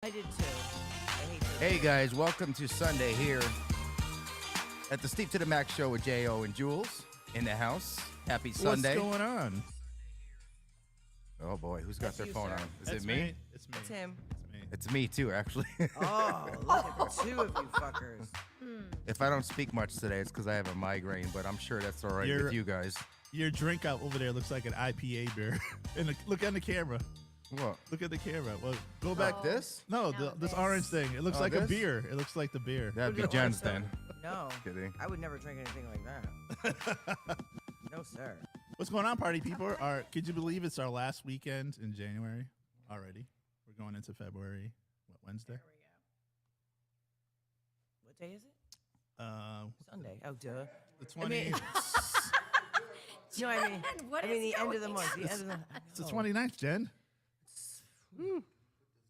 I did too. I hate those. Hey guys, welcome to Sunday here at the Steve to the Max show with J.O. and Jules in the house. Happy Sunday. What's going on? Oh boy, who's got That's their you, phone sir. on? Is it me? It's me. It's him. It's me. It's me too, actually. Oh, look at the two of you fuckers. If I don't speak much today, it's because I have a migraine, but I'm sure that's all right You're- with you guys. Your drink out over there looks like an IPA beer. Look at the camera. What? Look at the camera. Well, go back. Like this? No, No, this this. orange thing. It looks Oh, like a this? beer. It looks like the beer. That'd be Would you Jen's order then. some? No. Kidding. I would never drink anything like that. No, sir. What's going on, party people? Could you believe it's our last weekend in January already? We're going into February. What, Wednesday? What day is it? The Sunday. Oh, duh. 20. No, I mean, What I mean is the end of the going month. The end of the. It's the 29th, Jen.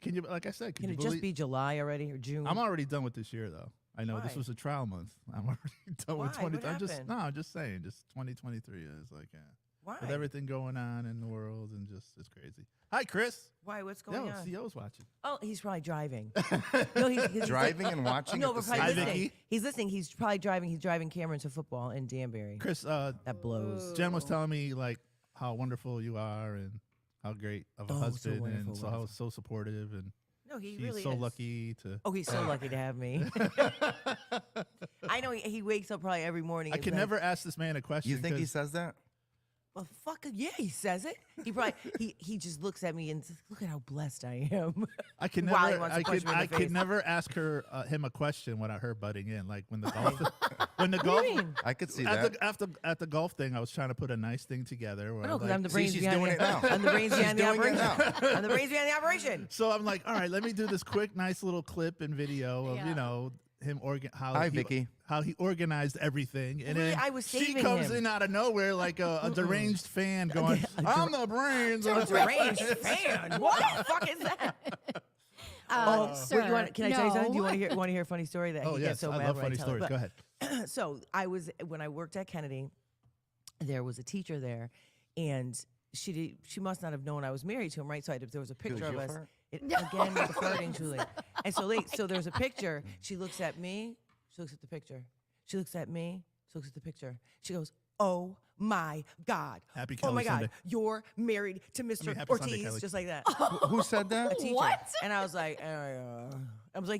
Can you, like I said, Can you it just believe- be July already or June? I'm already done with this year, though. I know this Why? was a trial month. I'm already done with Why? 20. What I'm just saying, just 2023 is like, yeah. Why? With everything going on in the world and just it's crazy. Hi, Chris. Why? What's going Yo, on? CO's watching. Oh, he's probably driving. No, he's Driving and watching No, at the but same probably Hi, time? listening. Vicky. He's listening. He's probably driving. He's driving Cameron to football in Danbury. Chris, That blows. Jen was telling me like how wonderful you are and how great of a Oh, so husband wonderful, and so how so supportive and No, he she's really so is. lucky to. Oh, he's so lucky to have me. I know he wakes up probably every morning. I and can like, never ask this man a question. You think he 'cause says that? Well, fuck it. Yeah, he says it. He probably he just looks at me and says, "Look at how blessed I am." I can While he never. wants to I punch could. me in the I could face. never ask him a question without her butting in. Like when the golf, when the What golf, do you mean? I could see at that. the golf thing, I was trying to put a nice thing together. Where No, I'm because like, I'm the See, brains she's behind doing it now. I'm the brains behind the doing it operation. I'm the brains behind the operation. so I'm like, all right, let me do this quick, nice little clip and video of Yeah. him Hi, Vicky. how he organized everything, and Really, then I was she saving comes him. in out of nowhere like a deranged fan going, "I'm the brains." A deranged fan. What the fuck is that? Sir, Wait, can I tell you something? Do you no. want to hear a funny story that Oh he yes, gets so I mad love when I funny tell it? stories. But- Go ahead. So when I worked at Kennedy, there was a teacher there, and she must not have known I was married to him, right? So there was a picture of you us. fart? Again with the farting, Julie. And so there was a picture. She looks at me. She looks at the picture. She looks at me. She looks at the picture. She goes, "Oh my God! Happy Oh my Kelly God! Sunday. You're married to Mr. happy Ortiz," Sunday, Kelly. just like that. Who said that? Teacher. What? And I was like,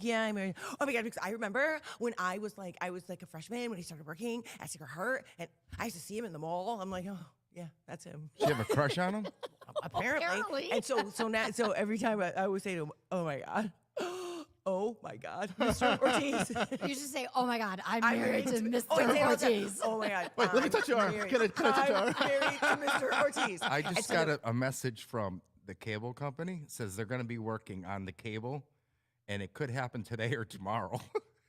yeah, I'm married. Oh my God, because I remember when I was like a freshman when he started working at Secret Heart, and I used to see him in the mall. I'm like, oh yeah, that's him. Do you have a crush on him? Apparently. Apparently. And so every time I always say to him, oh my God. Oh my God, Mr. Ortiz. You should say, "Oh my God, I'm married to Mr. Oh, I say it all the time. Ortiz." Oh my God. Wait, let me touch your arm. Can I touch your arm? I'm married to Mr. Ortiz. I And just so got a message from the cable company. It says they're going to be working on the cable, and it could happen today or tomorrow.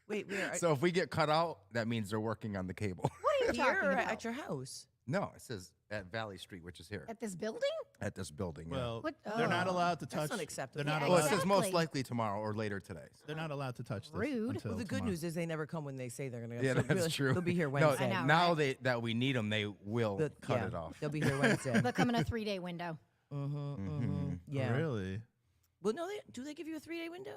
Wait, where? So if we get cut out, that means they're working on the cable. What are you Here talking or about? at your house? No, it says at Valley Street, which is here At this building? at this building. yeah. Well, What- they're not allowed to touch. unacceptable. They're not Yeah, well, it allowed. says most Exactly. likely tomorrow or later today. They're not allowed to touch this Rude. until Well, the good tomorrow. news is they never come when they say they're going to. Yeah, that's true. They'll be here No, Wednesday. I know, now right? that we need them, they will cut it off. They'll be here Wednesday. They'll come in a 3-day window. Yeah. Really? Well, no, do they give you a 3-day window?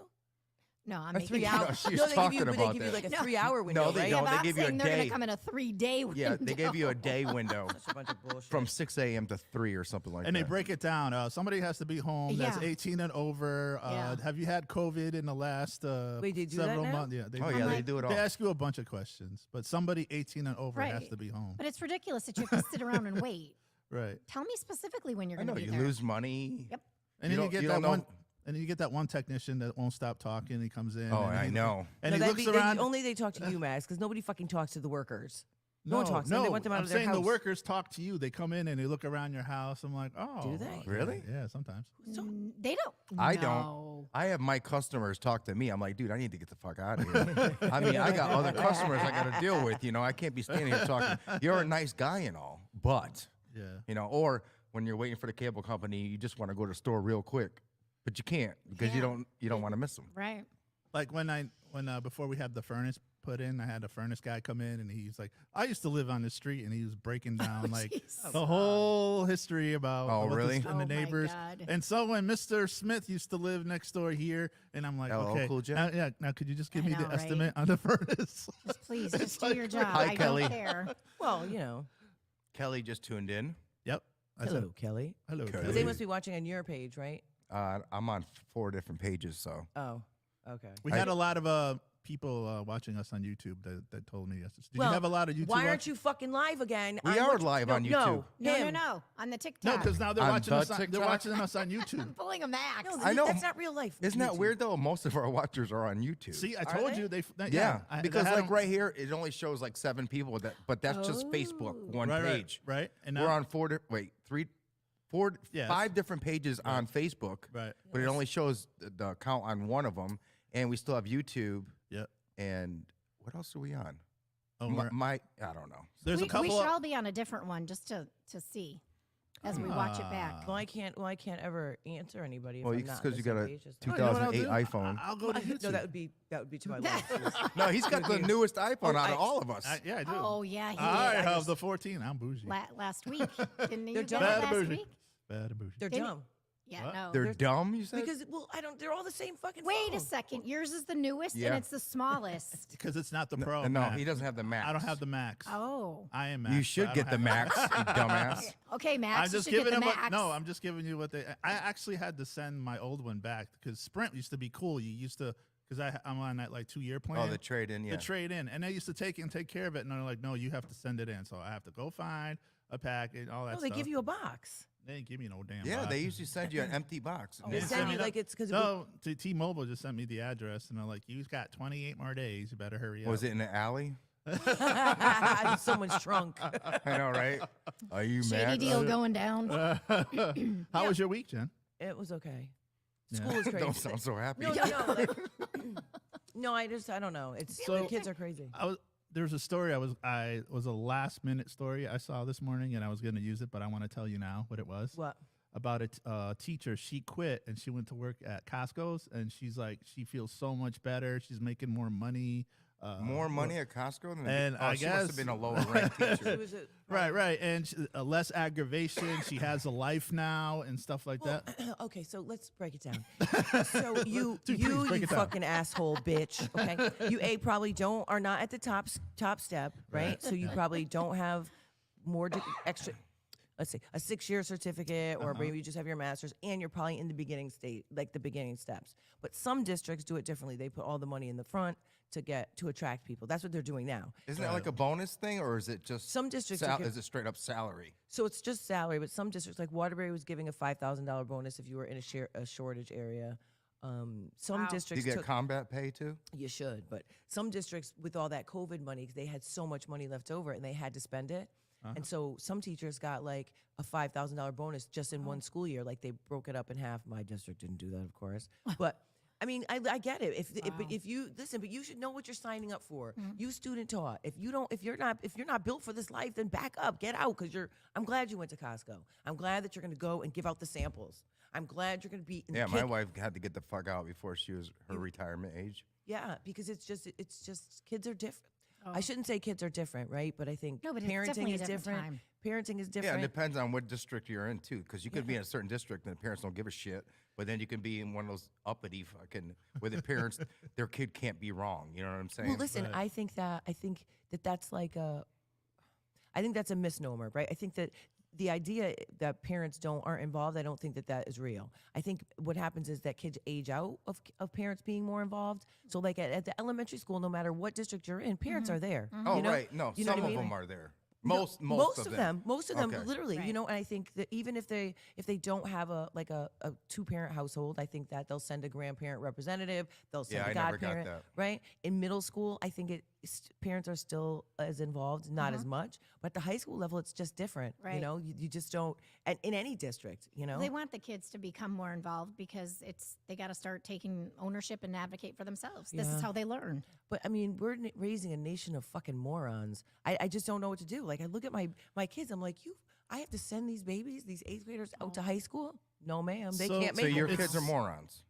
No, I'm Or making 3 it hours? No, she's no, they talking give you, about they give you that. like a 3-hour window, No, they right? don't. but They I'm give you a saying they're day. going to come in a 3-day window. Yeah, they gave you a day window That's a bunch of bullshit. from 6 a.m. to 3 or something like And that. they break it down. Somebody has to be home that's Yeah. 18 and over. Yeah. Have you had COVID in the last Wait, they do that several now? months? Yeah, Oh yeah, they do it all. They ask you a bunch of questions, but somebody 18 and over has Right. to be home. But it's ridiculous that you have to sit around and wait. Right. Tell me specifically when you're I going know to be you there. lose money. Yep. And You then don't- you get you that don't know- one. And then you get that one technician that won't stop talking. He comes in. Oh, and I he- know. And he No, looks around. only they talk to you, Max, because nobody fucking talks to the workers. No one talks to No, them. They want them out I'm of their saying house. the workers talk to you. They come in and they look around your house. I'm like, oh, Do they? Really? Yeah, sometimes. They don't. I No. don't. I have my customers talk to me. I'm like, dude, I need to get the fuck out of here. I mean, I got other customers I got to deal with. You know, I can't be standing here talking. You're a nice guy and all, but Yeah. you know, or when you're waiting for the cable company, you just want to go to the store real quick, but you can't because you Yeah. don't want to miss them. Right. Like when before we had the furnace put in. I had a furnace guy come in, and he's like, "I used to live on this street," and he was breaking down like jeez. the whole history about Oh, about really? and Oh, the my neighbors. God. And so when Mr. Smith used to live next door here, and I'm like, LL okay, Cool J? yeah. Now, could you just give I me know, the right? estimate on the furnace? Just please, It's just do like, your job. Hi, I Kelly. don't care. Well, you know. Kelly just tuned in. Yep. I Hello, said, Kelly. hello, Kelly. They Kelly. must be watching on your page, right? I'm on 4 different pages, so Oh, okay. We had a lot of people watching us on YouTube that told me yes. Did Well, you have a lot of YouTube? Why aren't you fucking live again? We are live on YouTube. No, him. on the TikTok. No, because now they're On watching the us. They're TikTok? watching us on YouTube. I'm pulling a max. No, I know. That's not real life. isn't that YouTube. weird though? Most of our watchers are on YouTube. See, I Are told they? you they. yeah, I because had like them- right here, it only shows like 7 people. But that's just Facebook, one right, page. right, and We're now- on 4, Yes. 5 different pages on Facebook, right. but it only shows the account on one of them, and we still have YouTube. Yep. And what else are we on? Oh, I don't know. there's we, a couple. we should of, all be on a different one just to see as we watch it back. Well, I can't ever answer anybody. If Well, I'm it's not 'cause on you the got same a page as Oh, you know what I'll 2008 do? iPhone. I'll go to YouTube. No, that would be to my left. No, he's got the newest iPhone out of all of us. Yeah, I do. Oh yeah, he I did. have the 14. I'm bougie. Last week. Didn't you They're get it dumb. Bad last bougie. week? Bad and bougie. They're Didn't- dumb Yeah, What? no. They're dumb, you said? because they're all the same fucking. Wait a phone. second. Yours is the newest Yeah. and it's the smallest. Because it's not the Pro. no, Max. he doesn't have the Max. I don't have the Max. Oh. I am Max. You but should I get don't the have Max, you dumbass. Okay, Max. I'm you just should get giving the them. Max. No, I'm just giving you what they. I actually had to send my old one back because Sprint used to be cool. You used to because I'm on that like 2-year plan. Oh, the trade in, yeah. The trade in, and they used to take it and take care of it. And they're like, no, you have to send it in. So I have to go find a packet, all that No, they stuff. give you a box. They didn't give me no damn. Yeah, box. they usually send you an empty box. They Yeah. send Yeah. you like it's because No, T-Mobile just sent me the address, and they're like, "You've got 28 more days. You better hurry up." Was it in the alley? someone's trunk. I know, right? Are you Shady mad? deal going down. How was your week, Jen? It was okay. Yeah. School is crazy. Don't sound so happy. No, no. I don't know. It's So- the kids are crazy. There was a story I was a last minute story I saw this morning, and I was going to use it, but I want to tell you now what it was. What? About a teacher. She quit and she went to work at Costco's, and she's like, she feels so much better. She's making more money. More money at Costco than And I she must guess- have been a lower ranked She teacher. was Right, and less aggravation. She has a life now and stuff like that. Okay, so let's break it down. So you Dude, please break you it down. fucking asshole bitch. Okay, you probably are not at the top step, right? So you probably don't have more extra. Let's see, a 6-year certificate, or maybe you just have your master's, and you're probably in the beginning state, like the beginning steps. But some districts do it differently. They put all the money in the front to attract people. That's what they're doing now. Isn't that like a bonus thing, or is it just Some districts are is it straight up salary? So it's just salary, but some districts, like Waterbury, was giving a $5,000 bonus if you were in a shortage area. Some Wow. Do you districts get took, combat pay too? you should, but some districts with all that COVID money, they had so much money left over and they had to spend it. And so some teachers got like a $5,000 bonus just in one school year. Like they broke it up in half. My district didn't do that, of course. But I mean, I get it. If you listen, but you should know what you're signing up for. You student taught. If you're not built for this life, then back up, get out. Because I'm glad you went to Costco. I'm glad that you're going to go and give out the samples. I'm glad you're going to be. In Yeah, the my kid- wife had to get the fuck out before she was her retirement age. Yeah, because it's just kids are different. I shouldn't say kids are different, right? But I think No, but it's parenting definitely a is different different. time. Parenting is Yeah, different. it depends on what district you're in too, because you could be in a certain district and the parents don't give a shit, but then you can be in one of those uppity fucking where the parents their kid can't be wrong. You know what I'm saying? Well, listen, I think that's like I think that's a misnomer, right? I think that the idea that parents aren't involved, I don't think that is real. I think what happens is that kids age out of parents being more involved. So like at the elementary school, no matter what district you're in, parents are there. Oh, you know? right. No, You know some what I of mean? them are there. No, Most of them. Most of them, Okay. literally, you Right. know. And I think that even if they don't have a 2-parent household, I think that they'll send a grandparent representative. They'll send Yeah, a I never got godparent, that. right? In middle school, I think parents are still as involved, not as much. But at the high school level, it's just different. You Right. know, you just don't. And in any district, you know. They want the kids to become more involved because they got to start taking ownership and advocate for themselves. This Yeah. is how they learn. But I mean, we're raising a nation of fucking morons. I just don't know what to do. Like I look at my kids, I'm like, I have to send these babies, these 8th graders, out to high school? No, ma'am, they So- can't So make your it. kids are morons.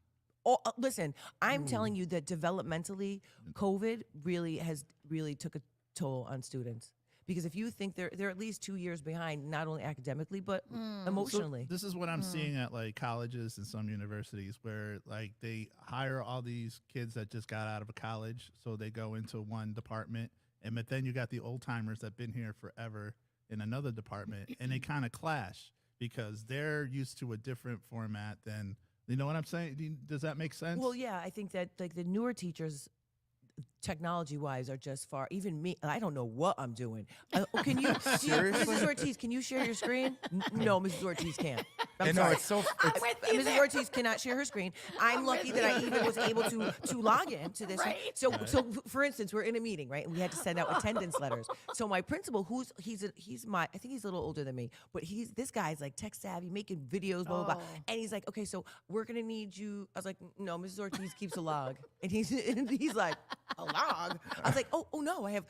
Oh, listen, I'm telling you that developmentally, COVID really took a toll on students. Because if you think they're at least 2 years behind, not only academically but emotionally. This is what I'm seeing at like colleges and some universities where like they hire all these kids that just got out of a college, so they go into one department, and but then you got the old timers that been here forever in another department, and they kind of clash because they're used to a different format than, you know what I'm saying? Does that make sense? Well, yeah, I think that like the newer teachers, technology-wise, are just far. Even me, I don't know what I'm doing. Can you, Seriously? Mrs. Ortiz? Can you share your screen? No, Mrs. Ortiz can't. I'm And no, sorry. it's so. I'm It's, with you Mrs. there. Ortiz cannot share her screen. I'm lucky that I even was able to log in to this. Right. So for instance, we're in a meeting, right? And we had to send out attendance letters. So my principal, he's I think he's a little older than me, but this guy's like tech savvy, making videos, blah blah blah. Oh. And he's like, okay, so we're gonna need you. I was like, no, Mrs. Ortiz keeps a log, and he's like, a log. I was like, oh no, I have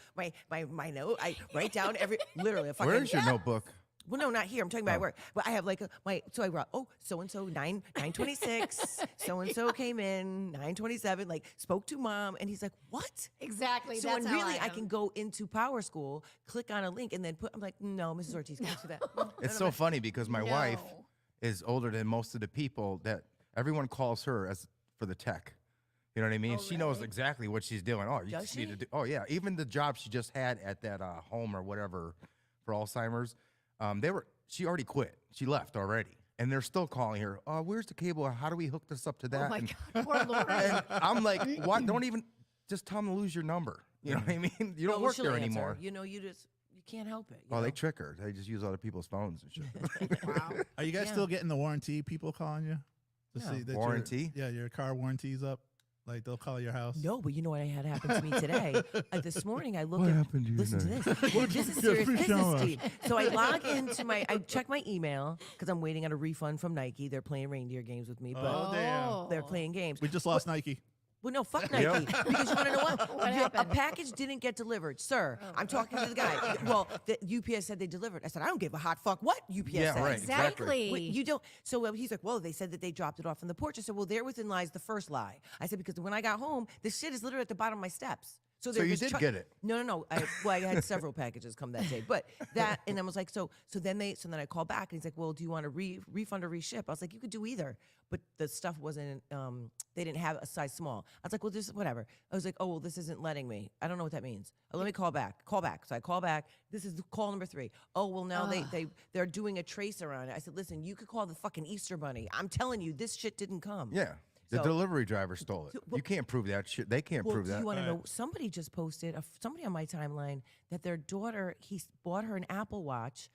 my note. I write down literally a fucking. where's your notebook? Well, no, not here. I'm talking about at work. But I have like so I wrote, so and so 9:26, so and so came in 9:27, like spoke to mom, and he's like, what? Exactly. So that's when how really I am. can go into Power School, click on a link, and then I'm like, no, Mrs. Ortiz can't do that. It's so funny because my wife No. is older than most of the people that everyone calls her as for the tech. You know what I mean? Oh, She knows really? exactly what she's doing. Oh, you Does just need to she? do. Oh, yeah. Even the job she just had at that home or whatever for Alzheimer's, she already quit. She left already, and they're still calling her. Oh, where's the cable? How do we hook this up to that? Oh my And- God, poor Lauren. and I'm like, what? Don't even just tell them to lose your number. You know what I mean? You No, don't well, work she'll there answer. anymore. You know, you can't help it. you Oh, know? they trick her. They just use other people's phones and shit. Wow. Are you guys Yeah. still getting the warranty people calling you? To Yeah. see that Warranty? your car warranty's up? Like they'll call your house? No, but you know what I had happen to me today? This morning, I look What at. happened to you Listen to today? this. Well, this is Yeah, serious please tell business, us. Steve. So I log into I check my email because I'm waiting on a refund from Nike. They're playing reindeer games with me, but Oh, damn. they're playing games. We just lost Nike. Well, no, fuck Nike. Because you want to know what? What A happened? package didn't get delivered, sir. I'm talking to the guy. Well, the UPS said they delivered. I said, I don't give a hot fuck what UPS Yeah, said. right. Exactly. Wait, you don't. So he's like, well, they said that they dropped it off on the porch. I said, well, there within lies the first lie. I said, because when I got home, this shit is literally at the bottom of my steps. So they're you just did get it? No. I had several packages come that day, but and I was like, so then I called back and he's like, well, do you want to refund or reship? I was like, you could do either, but the stuff wasn't. They didn't have a size small. I was like, well, just whatever. I was like, oh well, this isn't letting me. I don't know what that means. Let me call back. So I call back. This is call number 3. Oh well, now they're doing a tracer on it. I said, listen, you could call the fucking Easter Bunny. I'm telling you, this shit didn't come. Yeah. The So- delivery driver stole it. well- You can't prove that shit. They can't Well, prove do that. you want to Right. know? Somebody just posted, somebody on my timeline, that their daughter, bought her an Apple Watch.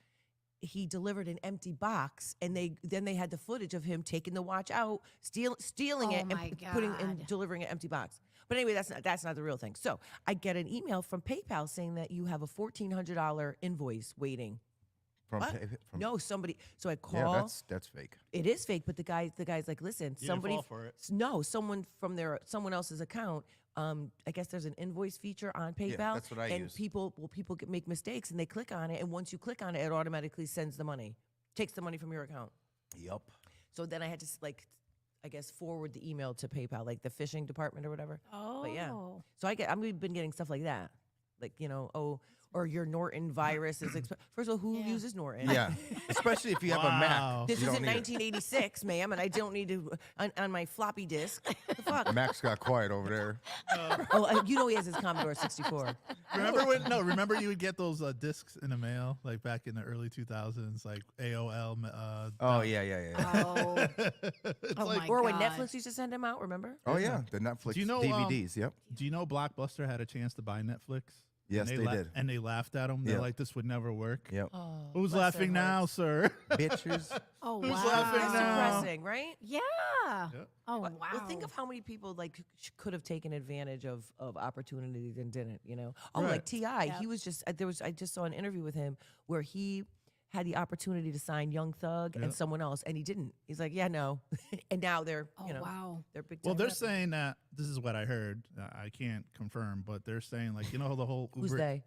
He delivered an empty box, and then they had the footage of him taking the watch out, stealing Oh it, and my putting and God. delivering an empty box. But anyway, that's not the real thing. So I get an email from PayPal saying that you have a $1,400 invoice waiting. From, What? from No, somebody. So I call. Yeah, that's fake. It is fake, but the guy's like, listen, didn't somebody, fall for it. no, someone from someone else's account. I guess there's an invoice feature on PayPal. that's what I and use. people make mistakes, and they click on it, and once you click on it, it automatically sends the money, takes the money from your account. Yep. So then I had to I guess forward the email to PayPal, like the phishing department or whatever. Oh. But yeah, so I've been getting stuff like that, like or your Norton virus is. First of all, who Yeah. uses Norton? Yeah. Especially if you have a Wow. Mac. This you is don't in need it. 1986, ma'am, and I don't need to on my floppy disk. The fuck? Mac's got quiet over there. Oh, you know he has his Commodore 64. Remember you would get those discs in the mail like back in the early 2000s, like AOL. Oh yeah. Oh. It's Oh like, my Or when God. Netflix used to send them out, remember? Oh yeah, the Netflix Do you know, DVDs. Yep. do you know Blockbuster had a chance to buy Netflix? Yes, And they did. And they laughed at them. They're Yeah. like, this would never work. Yep. Oh, Who's bless laughing their now, hearts. sir? Bitches. Oh, Who's wow. laughing It's now? depressing, right? Yeah. Yeah. Oh, But- wow. Well, think of how many people could have taken advantage of opportunities and didn't. Oh, Right. like Ti. Yep. He was just I just saw an interview with him where he had the opportunity to sign Young Thug Yeah. and someone else, and he didn't. He's like, yeah, no, and now they're Oh, wow. they're big. Well, time they're rappers. saying that this is what I heard. I can't confirm, but they're saying like the whole Uber. Who's they?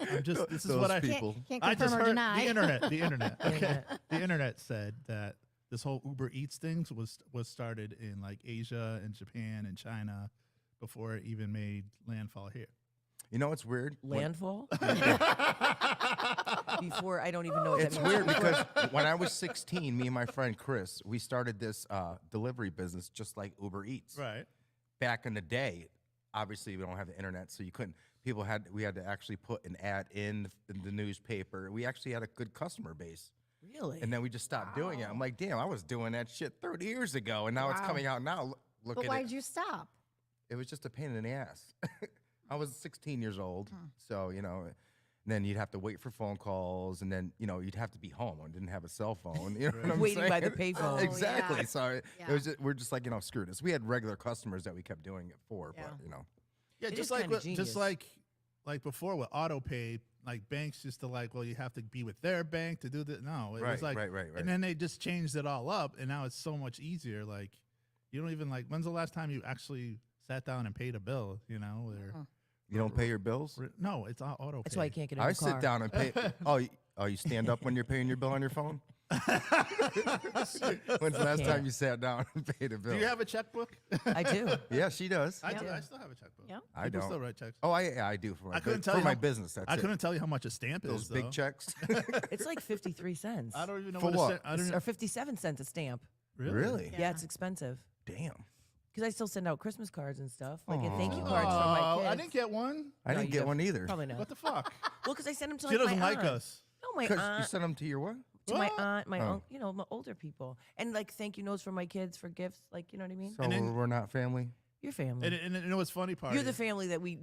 I'm just this is Those what I people. Can't I confirm just or heard deny. the internet. The internet. The Okay. internet. The internet said that this whole Uber Eats things was started in like Asia and Japan and China before it even made landfall here. You know what's weird? Landfall? Before, I don't even know what It's that means. weird because when I was 16, me and my friend Chris, we started this delivery business just like Uber Eats. Right. Back in the day, obviously we don't have the internet, so you couldn't. We had to actually put an ad in the newspaper. We actually had a good customer base, Really? and then we just stopped doing it. I'm like, damn, I was doing that shit 30 years ago, and now it's Wow. coming out now. Look But at why'd it. you stop? It was just a pain in the ass. I was 16 years old, so then you'd have to wait for phone calls, and then you'd have to be home. I didn't have a cell phone. You know what I'm Waiting by the saying? payphone. Exactly. yeah. So it Yeah. was we're just like screw this. We had regular customers that we kept doing it for, Yeah. but Yeah, It just is like kinda just genius. like before with auto pay, like banks used to like, well, you have to be with their bank to do that. No, it Right, was like, right. and then they just changed it all up, and now it's so much easier. Like, you don't even like. When's the last time you actually sat down and paid a bill? You know, or, you don't pay your bills. no, it's all auto. That's pay. why I can't get a I new car. sit down and pay. You stand up when you're paying your bill on your phone? When's the last time you sat down and paid a bill? Do you have a checkbook? I do. Yeah, she does. I Yeah. do. I still have a checkbook. Yeah. I People don't. still write checks. Oh, I do for my I couldn't tell for you my how- business. That's I it. couldn't tell you how much a stamp Those is. big though. checks. It's like 53 cents. I don't even know For what. what? I don't Or 57 cents a stamp. Really? Yeah, it's expensive. Damn. Because I still send out Christmas cards and stuff, like a thank you cards from my Oh, kids. I didn't get one. I No, didn't you get def- one either. Probably not. What the fuck? Well, because I send them to She like doesn't my like aunt. us. No, my Because you aunt. sent them to your what? To my What? aunt, my Oh. uncle, my older people, and like thank you notes for my kids for gifts, like you know what I mean. So And then- we're not family. Your family. And you know what's funny part? You're the is- family that we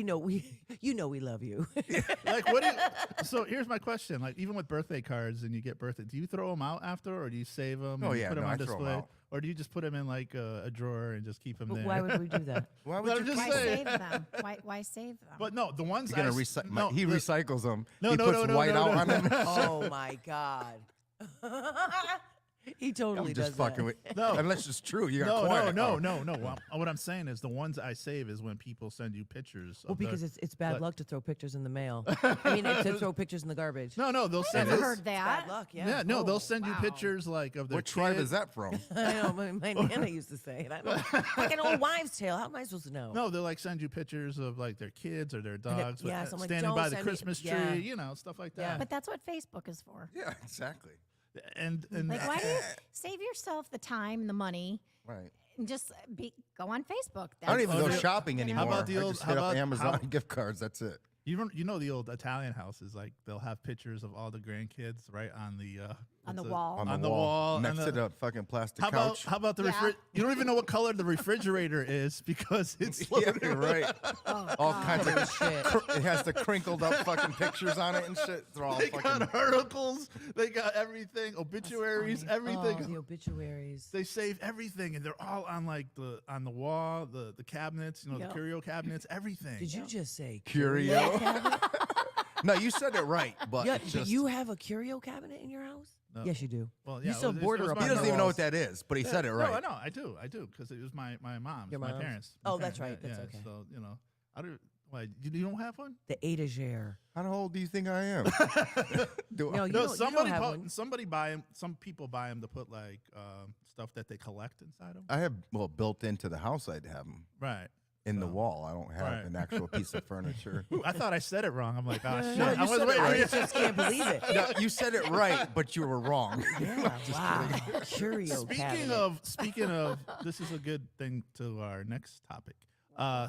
know we love you. like what? So here's my question: like even with birthday cards, and you get birthday, do you throw them out after, or do you save them? Oh, and yeah, put them no, on I throw 'em display, out. or do you just put them in like a drawer and just keep them But there? why would we do that? Why But I'm you just Why keep 'em? saying. save them? Why save them? But no, the ones He's gonna I s- recycle. no, He the- recycles them. No, he no, puts no, no, white no, out no. on them. Oh my god. He totally I'm does just fucking with. No. Unless it's true. You got No, quiet. no, Oh. no, no, no. What I'm saying is the ones I save is when people send you pictures. Well, of their- because it's bad but- luck to throw pictures in the mail. I mean, to throw pictures in the garbage. no, those I send never us- heard that. Bad luck, yeah. Yeah, no, Oh, they'll send you wow. pictures like of their What tribe kid. is that from? I know. My nana used to say it. I don't, like an old wives' tale. How am I supposed to know? No, they'll like send you pictures of like their kids or their dogs yeah, so I'm like, standing don't by the send me- Christmas tree, yeah. you know, stuff like Yeah. that. But that's what Facebook is for. Yeah, exactly. And Like, why do you save yourself the time and the money Right. and just go on Facebook? I don't even Oh, go the- shopping How anymore. about the I old- just how hit up about- Amazon how- gift cards. That's it. you know the old Italian houses, like they'll have pictures of all the grandkids right on the On the what's it- wall. On, On the the wall, wall, next and to the- the fucking plastic How about couch. how about the Yeah. You don't even know what color the refrigerator is because it's Yeah, loaded. you're right. Oh, All God. kinds of shit. It has the crinkled up fucking pictures on it and shit. They're all They fucking. got articles, they got everything, obituaries, Funny. everything. Oh, the obituaries. They save everything, and they're all on like on the wall, the cabinets, you know, Yep. the curio cabinets, everything. Did you just say Curio? cabinet? No, you said it right, but Yeah, it's but just, you have a curio cabinet in your house? No. Yes, you do. Well, You yeah, still it was- border it was up my he on doesn't the even know walls. what that is, but he Yeah, said it right. No, I do, because it was my mom's, Your my mom's? parents. Oh, my that's parents, right, that's yeah, okay. So you know, I don't. Why you don't have one? The étagère. How old do you think I am? Do No, I- you No, don't, somebody you don't have one. somebody buy them. Some people buy them to put like stuff that they collect inside them. I have built into the house. I'd have them Right. in the So- wall. I don't have Right. an actual piece of furniture. Ooh, I thought I said it wrong. I'm like, oh shit. No, you I was said it waiting. right. I just can't believe it. No, you said it right, but you were wrong. Yeah, wow. Curio cabinet. Speaking of, this is a good thing to our next topic.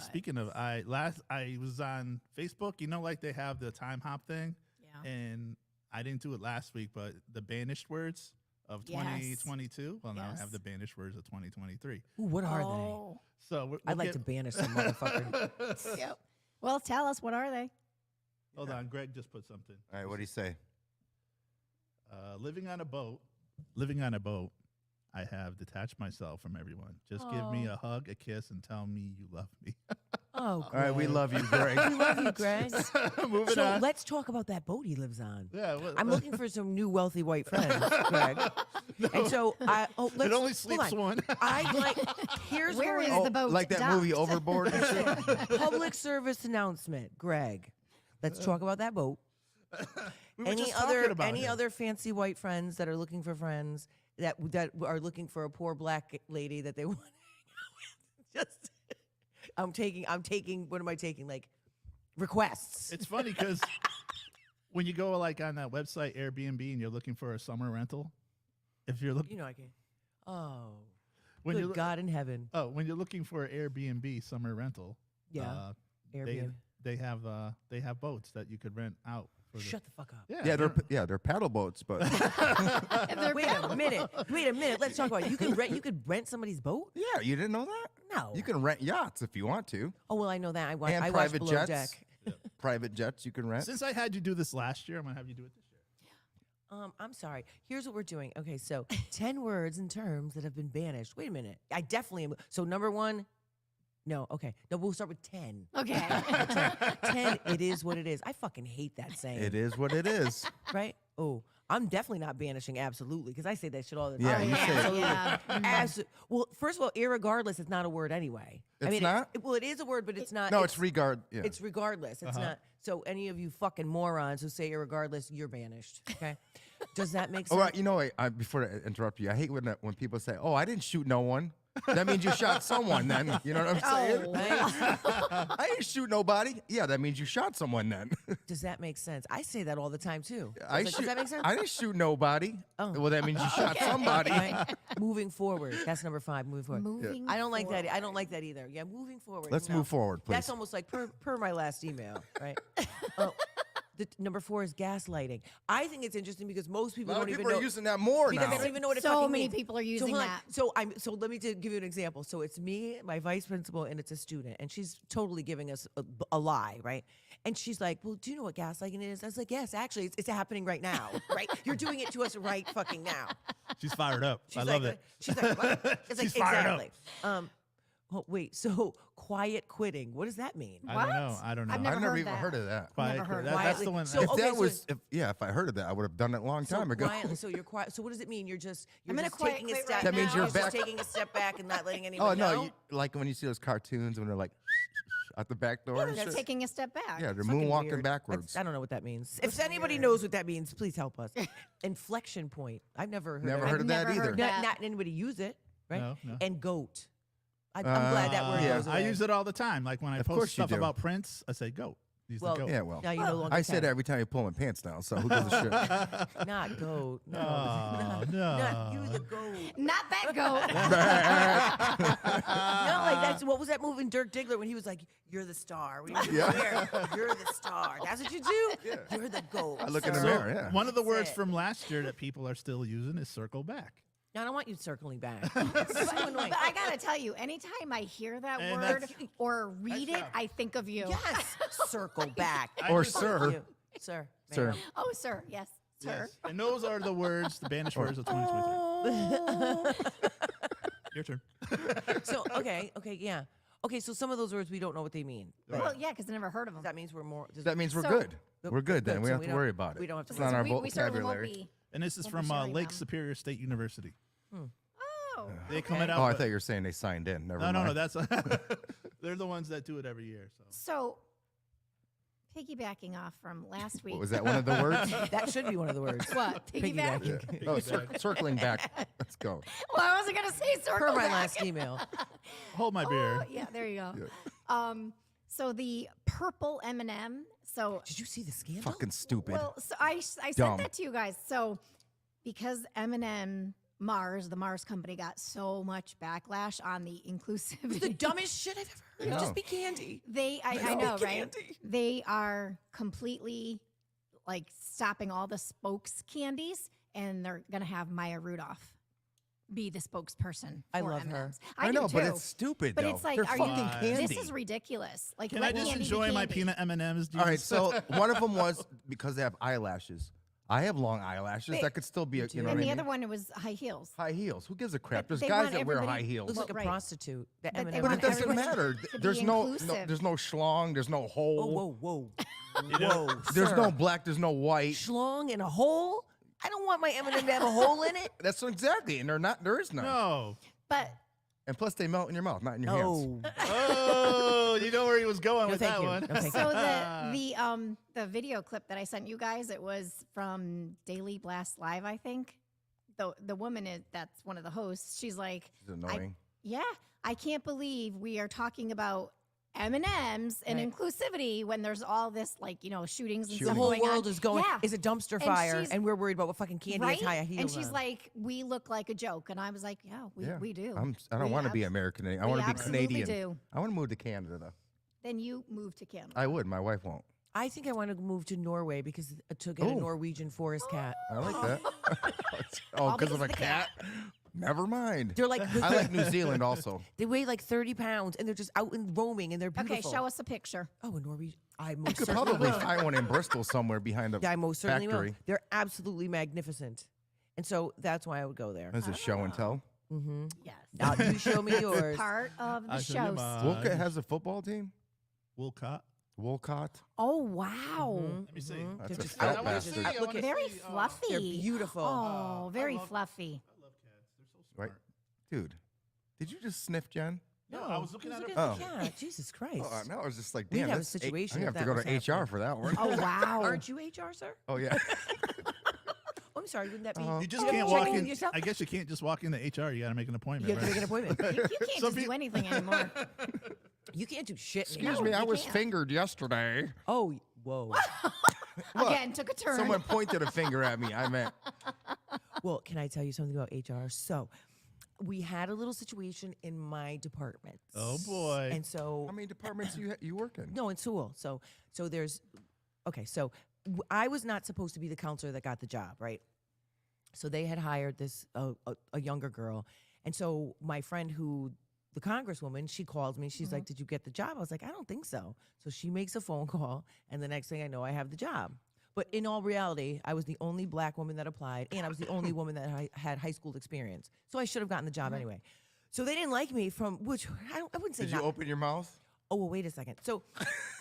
Speaking of, I was on Facebook. You know, like they have the time hop thing, Yeah. and I didn't do it last week, but the banished words of Yes. 2022. Well, now I Yes. have the banished words of 2023. Ooh, what are Oh. So I'd like to banish some motherfucker. Yep. Well, tell us, what are they? Hold on, Greg just put something. All right, what do you say? Living on a boat. Living on a boat. I have detached myself from everyone. Just give me Oh. a hug, a kiss, and tell me you love me. Oh, All right, we Greg. love you, Greg. We love you, Greg. Moving So on. let's talk about that boat he lives on. Yeah, I'm looking for some new wealthy white friends, Greg. And so let's, it only hold sleeps on. one. I like. Here's Where what is we- the boat like that movie docked? Overboard and shit. public service announcement, Greg. Let's talk about that boat. We were Any just other talking about him. other fancy white friends that are looking for friends? that are looking for a poor black lady that they want to hang out with. Just I'm taking what am I taking? Like requests. It's funny because when you go like on that website Airbnb and you're looking for a summer rental, if you're looking, You know I can. Oh, when good you're God in heaven. when you're looking for an Airbnb summer rental, Yeah. they Airbnb. they have boats that you could rent out. For Shut the fuck up. They're paddle boats, but If they're Wait a minute. Wait a minute. Let's talk about it. You could rent somebody's boat? yeah, you didn't know that? No. You can rent yachts if you want to. Oh well, I know that. I watch And I watch private Below jets. Deck. Private jets you can rent. Since I had you do this last year, I'm gonna have you do it this year. I'm sorry. Here's what we're doing. Okay, so 10 words and terms that have been banished. Wait a minute. I definitely am. So number 1, no, okay. No, we'll start with 10. Okay. 10, it is what it is. I fucking hate that saying. It is what it is. Right? Oh, I'm definitely not banishing absolutely because I say that shit all the time. Yeah, you say it. Absolutely. Yeah. Well, first of all, irregardless, it's not a word anyway. It's not? Well, it is a word, but it's not. No, it's regard. Yeah. It's regardless. It's not. So any of you fucking morons who say irregardless, you're banished. Okay? Does that make sense? All right, you know, before I interrupt you, I hate when people say, "Oh, I didn't shoot no one." That means you shot someone. Then you know what I'm saying? Oh. I didn't shoot nobody. Yeah, that means you shot someone. Then Does that make sense? I say that all the time too. So I it's like, does that make sense? I didn't shoot nobody. Oh. Well, that means you shot somebody. Right? Moving forward. That's number 5. Moving forward. Moving I don't like that. I forward. don't like that either. Yeah, moving forward. Let's no. move forward, please. That's almost like per my last email, right? Oh, number 4 is gaslighting. I think it's interesting because most A people lot don't of even people know are using that more because now. they don't even know what it So fucking many means. people are using hold on. that. So let me give you an example. So it's me, my vice principal, and it's a student, and she's totally giving us a lie, right? And she's like, "Well, do you know what gaslighting is?" I was like, "Yes, actually, it's happening right now, right? You're doing it to us right fucking now." She's fired up. She's I like, love it. She's like, what? It's She's like, fired up. exactly. Oh, wait, so quiet quitting. What does that mean? I don't know. I don't know. I've I've never heard even that. heard of that. Quiet Never heard quit. of That's quietly. the one. So- If okay, that so was, if I heard of that, I would have done it a long So time ago. quietly, so you're quiet. So what does it mean? You're just gonna quiet taking a quit step. right That means now. you're just back. taking a step back and not letting Oh anyone no, know. like when you see those cartoons when they're like out the back door. and They're shit. taking a step back. Yeah, they're Fucking moonwalking weird. backwards. I don't know what that means. If anybody knows what that means, please help us. Inflection point. I've never heard Never of heard it. of that never either. heard Not, that. not anybody use it, right? No, no. And goat. I'm glad that word yeah. goes I away. use it all the time. Like when I Of post course you stuff do. about Prince, I say goat. Use Well, the goat. Yeah, well, Now you no longer I say can. that every time you pull my pants down. So who gives a shit? Not goat. No. Oh, Not you no. the goat. Not that goat. No, like that's what was that movie in Dirk Diggler when he was like, "You're the star." When he was there, you're the star. That's what you do. You're the goat. I look in the sir. mirror. Yeah. One of the words it. from last year that people are still using is circle back. I don't want you circling back. It's so annoying. But I gotta tell you, anytime I hear that And word that's- or read it, job. I think of you. Yes, circle back. Or just- sir. You. Sir. Sir. ma'am. Oh, sir. Yes, sir. Yes. And those are the words, the banished words of 2023. Your turn. So okay, yeah. Okay, so some of those words we don't know what they mean. Well, yeah, because I never heard of them. That means we're more. That means we're So- good. We're good then. Good, We so don't have to worry about it. we don't have to It's worry not our we certainly won't vocabulary. be. And this is Won't be from sharing Lake them. Superior State University. Oh, They come it out. Oh, I with- thought you were saying they signed in. Never no, no, mind. no. That's they're the ones that do it every year. So so piggybacking off from last week. What, was that one of the words? That should be one of the words. What? Piggyback? Piggybacking. No, circling back. Let's go. Well, I wasn't gonna say circle Per my back. last email. hold my beer. Oh, yeah, there you go. So the purple M&M. So Did you see the scandal? Fucking stupid. well, so I sent Dumb. that to you guys. So because M&M Mars, the Mars company, got so much backlash on the It's the inclusivity. dumbest shit I've ever heard. No. Just be candy. I know, right? Candy. They are completely like stopping all the spokes candies, and they're gonna have Maya Rudolph be the spokesperson. I for love her. M&Ms. I do know, but too. it's stupid But though. it's like, They're are fucking you? candy. This is ridiculous. Like, Can let I just candy be enjoy my candy. peanut M&Ms? All right, Jesus? so one of them was because they have eyelashes. I have long eyelashes. Wait, that could still be, you know And what the I mean? other one, it was high heels. High heels. Who gives a crap? But There's they guys want that wear everybody- high heels. Looks like Right. a prostitute. The But they M&M. But it want doesn't everybody matter. to be There's no, inclusive. there's no schlong. There's no Oh, hole. whoa, whoa. There's sir. no black. There's no white. Schlong in a hole? I don't want my M&M to have a hole in it. That's exactly, and they're not. There is none. no. But And plus, they melt in your mouth, not in your hands. Oh. Oh, you know where he was going No, with thank that you. one. No, thank so the video clip that I sent you guys, it was from Daily Blast Live, I think. the woman that's one of the hosts. She's like, It's annoying. I can't believe we are talking about M&Ms and Right. inclusivity when there's all this like shootings and Shooting. The stuff whole going world on. is going. Yeah. It's a dumpster And fire, she's- and we're worried about what fucking candy right? has high heels And she's on. like, we look like a joke, and I was like, yeah, we do. I don't We want to be abs- American. I we want to be absolutely Canadian. do. I want to move to Canada, though. Then you move to Canada. I would. My wife won't. I think I want to move to Norway because to get a Oh. Norwegian forest cat. I like that. oh, All because of a the cat? Never mind. They're like I like New Zealand also. they weigh like 30 pounds, and they're just out and roaming, and they're Okay, beautiful. show us a picture. Oh, a Norwegian. I You most could certainly probably will. find one in Bristol somewhere behind a Yeah, I most certainly factory. will. They're absolutely magnificent, and so that's why I would go there. Is it show and tell? Mm-hmm. Yes. Now you show me yours. Part of the I show you show. mine. Wolcott has a football team? Wolcott. Wolcott? Oh wow. Let me see. Mhm. That's They're a just fat out- bastard. just- look at Very fluffy. They're beautiful. Oh, very I love- fluffy. I love cats. They're so smart. Right. Dude, did you just sniff Jen? No, I was looking at her. Oh. the cat. Jesus Christ. Oh, now I was just like, We'd damn, have a that's situation I'm if going to have that to go was to HR happening. for that one. Oh wow. Aren't you HR, sir? Oh, yeah. Oh, I'm sorry. Wouldn't that be? Uh-huh. You just You can't check walk in in. with yourself? I guess you can't just walk into HR. You got to make an appointment. You have to right? make an appointment. You can't Some just do anything anymore. You can't do shit. Excuse anymore. me, I you was can't. fingered yesterday. Oh, whoa. Look, Again, took a turn. Someone pointed a finger at me. I meant, Well, can I tell you something about HR? So, we had a little situation in my department. Oh, boy. And so, how many departments you work in? no, in Sewell. So there's, okay. So I was not supposed to be the counselor that got the job, right? So they had hired this a younger girl, and so my friend the congresswoman, she called me. She's like, "Did you get the job?" I was like, "I don't think so." So she makes a phone call, and the next thing I know, I have the job. But in all reality, I was the only black woman that applied, and I was the only woman that had high school experience. So I should have gotten the job anyway. So they didn't like me from which I wouldn't say Did you not. open your mouth? Oh, well, wait a second. So,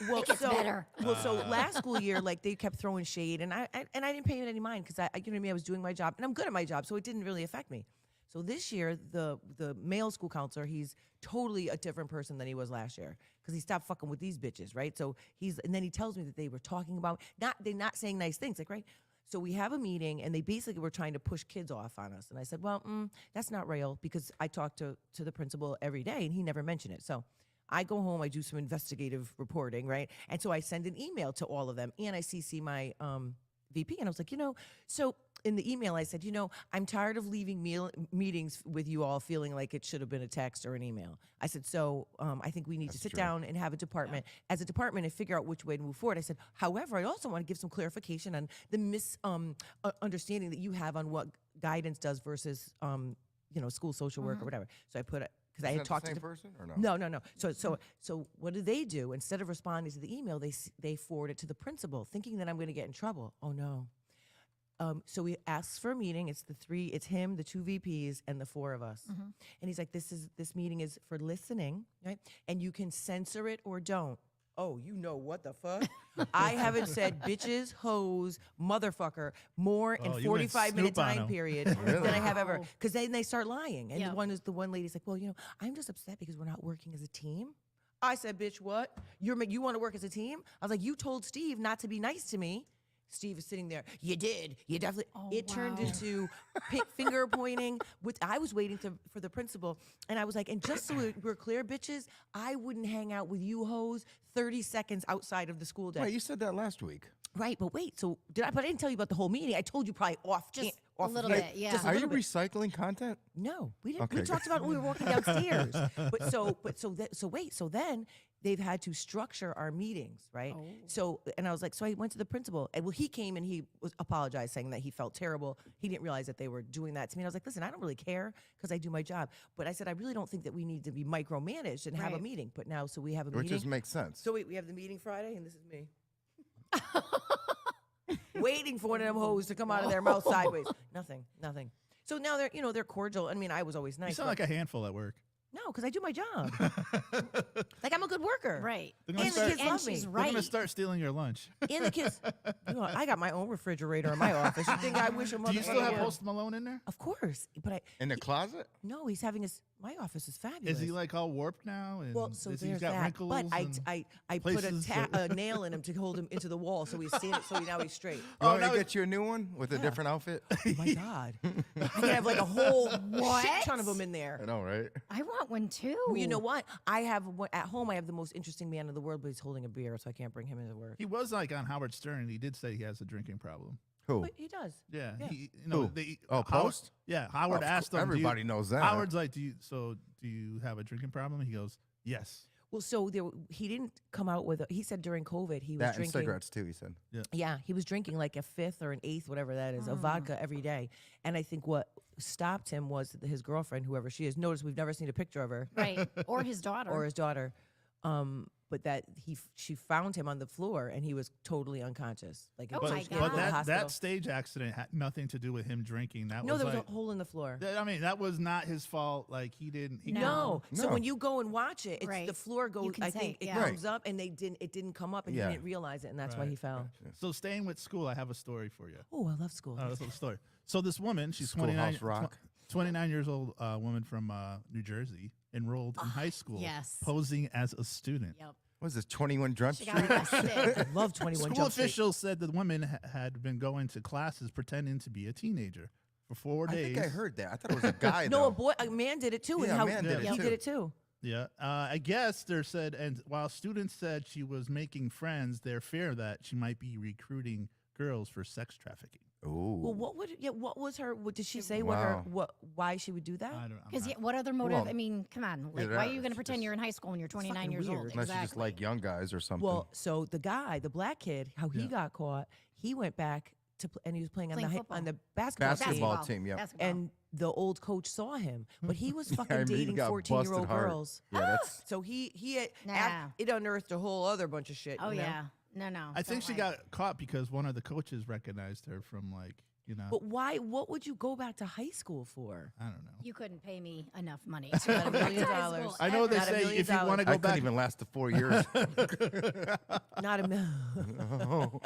well, It gets better. Well, so last school year, like they kept throwing shade, and I didn't pay it any mind because you know what I mean. I was doing my job, and I'm good at my job, so it didn't really affect me. So this year, the male school counselor, he's totally a different person than he was last year because he stopped fucking with these bitches, right? So and then he tells me that they were talking about they're not saying nice things, like right. So we have a meeting, and they basically were trying to push kids off on us, and I said, well, that's not real because I talk to the principal every day, and he never mentioned it. So I go home, I do some investigative reporting, right? And so I send an email to all of them, and I CC my VP, and I was like, so in the email I said, I'm tired of leaving meetings with you all feeling like it should have been a text or an email. I said, so I think we need to sit down and have a department as a department and figure out which way to move forward. I said, however, I also want to give some clarification on the understanding that you have on what guidance does versus, school social work or whatever. So I put it, because I Is had that talked the to same person or no? no. So what do? Instead of responding to the email, they forward it to the principal, thinking that I'm going to get in trouble. Oh no. So he asks for a meeting. It's him, the two VPs, and the four of us. And he's like, this meeting is for listening, right? And you can censor it or don't. Oh, you know what the fuck? I haven't said bitches, hoes, motherfucker more in Oh, you went 45-minute Snoop on time 'em. period than I have ever. Wow. Because then they start lying. And Yeah. the one lady's like, well, I'm just upset because we're not working as a team. I said, bitch, what? You want to work as a team? I was like, you told Steve not to be nice to me. Steve is sitting there. You did. You definitely. Oh, it turned wow. into finger pointing. I was waiting for the principal, and I was like, and just so we're clear, bitches, I wouldn't hang out with you hoes 30 seconds outside of the school day. Wait, you said that last week. Right, but wait. So but I didn't tell you about the whole meeting. I told you probably off. Just off a little here. bit, yeah. Just a Are you little bit. recycling content? No, we didn't. Okay, We good. talked about it when we were walking downstairs. So then they've had to structure our meetings, right? Oh. So I was like, so I went to the principal, and he came and he apologized, saying that he felt terrible. He didn't realize that they were doing that to me. And I was like, listen, I don't really care because I do my job, but I said I really don't think that we need to be micromanaged and have a Right. meeting. But now, so we have a Which meeting. just makes sense. So wait, we have the meeting Friday, and this is me. Waiting for one of them hoes to come out of their mouth sideways. Nothing. So now they're cordial. I mean, I was always nice. You sound but- like a handful at work. no, because I do my job. Like I'm a good worker. Right. They're gonna And the start- kids And love me. she's They're right. gonna start stealing your lunch. And the kids, I got my own refrigerator in my office. You think I wish a motherfucker Do you still have would? Post Malone in there? Of course, but In the closet? no, he's having his My office is fabulous. Is he like all warped now? And Well, so he's there's got that. wrinkles But and- I put places a nail in him to hold him into the wall, so he's seen it. So now he's straight. You want me now to get you a new one with a different outfit? Oh my God! I can have like a whole What? shit ton of them in there. I know, right? I want one too. Well, you know what? I have at home. I have the most interesting man in the world, but he's holding a beer, so I can't bring him into work. He was like on Howard Stern. He did say he has a drinking problem. Who? But he does. Yeah. Yeah. He, you know, Who? they, Oh, Howard- Post? Yeah. Howard Of asked course, him. everybody knows that. Howard's like, do you have a drinking problem? He goes, yes. Well, so he didn't come out with. He said during COVID he was That and drinking cigarettes too. He said. Yeah, he was drinking like a fifth or an eighth, whatever that is, of vodka every day. And I think what stopped him was that his girlfriend, whoever she is. Notice we've never seen a picture of her Right. Or his daughter. or his daughter. But that she found him on the floor and he was totally unconscious. Like Oh in my the God. But hospital. that stage accident had nothing to do with him drinking. That No, was there was like, a hole in the floor. I mean, that was not his fault. Like he didn't. He No. So No. when you go and watch it, it's Right. the floor goes. can I say, think it yeah. comes up, and it didn't come up, and Yeah. he didn't realize it, and that's why Right. he fell. So staying with school, I have a story for you. Oh, I love school. That's the story. So this woman, she's 29, Schoolhouse Rock. 29 years old, woman from New Jersey, enrolled in high school, yes. posing as a student. Yep. What is this? 21 Jump She Street? got arrested. I love 21 School Jump Street. officials said that the woman had been going to classes pretending to be a teenager for 4 I days. think I heard that. I thought it was a guy. No, though. a man did it too, and Yeah, a how man did it he too. did it too. Yeah, I guess they said, and while students said she was making friends, they're fear that she might be recruiting girls for sex trafficking. Ooh. Well, what was her? What did she say? What her? Wow. Why she would do that? I'm Because not- what other motive? Well, I mean, come on. Like, yeah, why are you going to it's pretend just- you're in high school when you're 29 fucking years weird. old? Unless you just like young guys or something. Well, so the guy, the black kid, how he Yeah. got caught, he went back to and he was playing on Playing the football. on the basketball, Basketball team, yep. Basketball. and the old coach saw him, but he was I fucking mean, he dating got 14-year-old busted hard. girls. Yeah, that's So he had, Nah. it unearthed a whole other bunch of shit. Oh, you know? yeah. No. I think don't she lie. got caught because one of the coaches recognized her from But why? What would you go back to high school for? I don't know. You couldn't pay me enough money. Not $1 million. I know they Not $1 say million if you want to go I couldn't back, even last the 4 years. Not a million.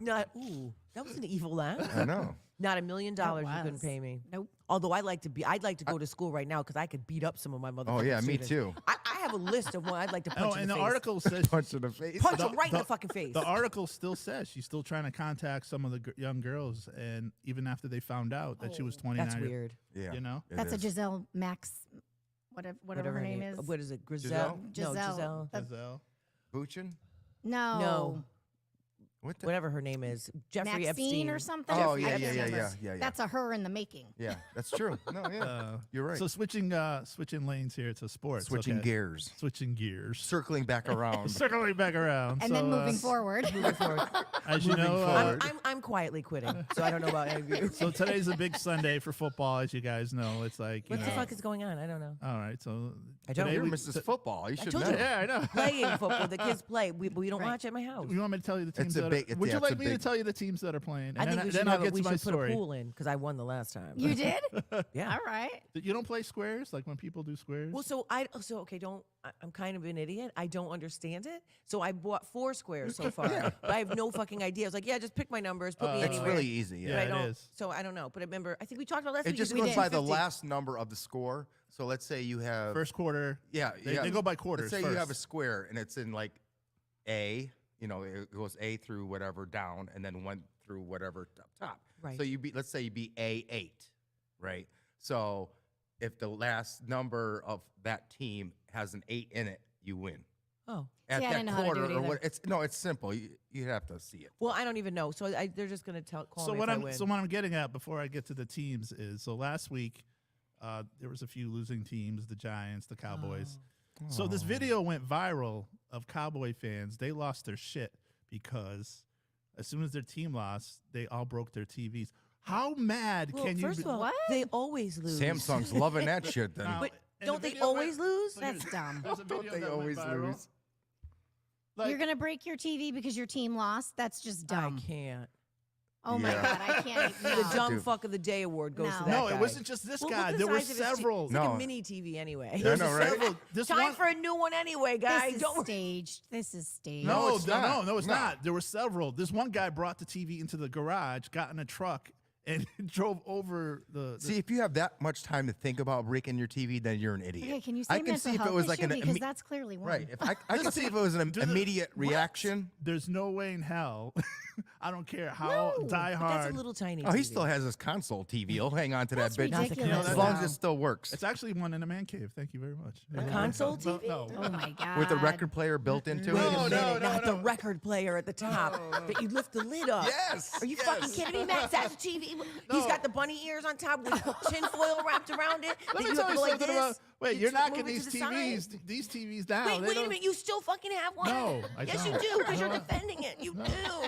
Not. Ooh, that was an evil laugh. I know. Not $1 million you couldn't was. pay me. Nope. Although I'd like to go to school right now because I could beat up some of my motherfuckers. Oh yeah, me too. I have a list of what I'd like to punch oh, in and the the face. article says Punch in the face. Punch him right in the fucking face. The article still says she's still trying to contact some of the young girls, and even after they found out that she was 29, That's weird. Yeah, you know, it That's a is. Giselle Max, whatever her name is. What is it? Griselle? Giselle? No, Giselle. Giselle. That's- Giselle. Buchin? No. No. What the? Whatever her name is. Jeffrey Maxine Epstein. or something? Oh I yeah, can't yeah, yeah, remember. yeah. That's a her in the making. Yeah, that's true. No, yeah, you're right. So switching lanes here to sports. Switching okay. gears, Switching gears. circling back around. Circling back around. And so, then moving forward. Moving forward. As you moving know, forward. I'm quietly quitting, so I don't know about any of you. so today's a big Sunday for football, as you guys know. It's like, you What the know. fuck is going on? I don't know. All right, so I don't. today You're we- Mrs. Football. You should told know. you. Yeah, I know. Playing football, the kids play. We don't Right. watch at my house. You want me to tell you the teams a that big- are, would yeah, you it's a like me to big- tell you the teams that are playing? And I think then, we should then have I'll get we to my should put story. a pool in because I won the last time. You did? Yeah. All right. You don't play squares like when people do squares? Well, okay. I'm kind of an idiot. I don't understand it. So I bought 4 squares so far, but I have no fucking idea. I was like, yeah, just pick my numbers, put me It's anywhere. really easy. Yeah, But I it don't. is. So I don't know. But I remember, I think we talked about last It week. just we goes did by the 250. last number of the score. So let's say you have First quarter. Yeah, They go by quarters. Let's say you have a first. square and it's in like A. You know, it goes A through whatever down, and then 1 through whatever top. Right. So let's say you be A8, right? So if the last number of that team has an 8 in it, you win. Oh. At See, I that didn't know how to do quarter it or either. what? It's simple. You have to see it. Well, I don't even know. So they're just going to call So me what if I win. what I'm getting at before I get to the teams is, so last week there was a few losing teams, the Giants, the Cowboys. So this video went viral of Cowboy fans. They lost their shit because as soon as their team lost, they all broke their TVs. How mad Well, can you first be? of all, What? they always lose. Samsung's loving that shit then. Now, But in don't the they video always went- lose? so That's here's- dumb. There's a Don't video they that always went viral. lose? Like, You're going to break your TV because your team lost? That's just dumb. I can't. Oh, my Yeah. God. I can't. The No. dumb Dude. fuck of the day award goes No. to that no, guy. it wasn't just this Well, guy. look the There were size of his several. It's like No. a mini TV anyway. I There's know, right? several. This Time one, for a new one anyway, guys. This is Don't worry. staged. This is staged. No, it's not. No, it's No. not. There were several. This one guy brought the TV into the garage, got in a truck, and drove over the See, if you have that much time to think about breaking your TV, then you're an idiot. Okay, can you say I can mental see if health it was like issue? an Because that's clearly one. right. If I can see if it was an immediate reaction. there's no way in hell. I don't care how No, die but that's hard. a little tiny. Oh, he TV. still has his console TV. He'll hang on to That's that bitch ridiculous. as long as it still works. It's actually one in a man cave. Thank you very much. A console No, TV? no. Oh my god. With a record player built into Wait it. a No, minute, no, not no. the record player at the top that you lift the lid up. Yes, Are you yes. fucking kidding me, Max? That's a TV. He's got the bunny ears on top with tinfoil wrapped around it. Let that me you tell have to you go like something this. about. Wait, You you're just knocking move it these to the side. TVs. These TVs down. Wait, They wait a don't- minute. You still fucking have one? No, I yes, don't. you do, because you're No. defending it. You do.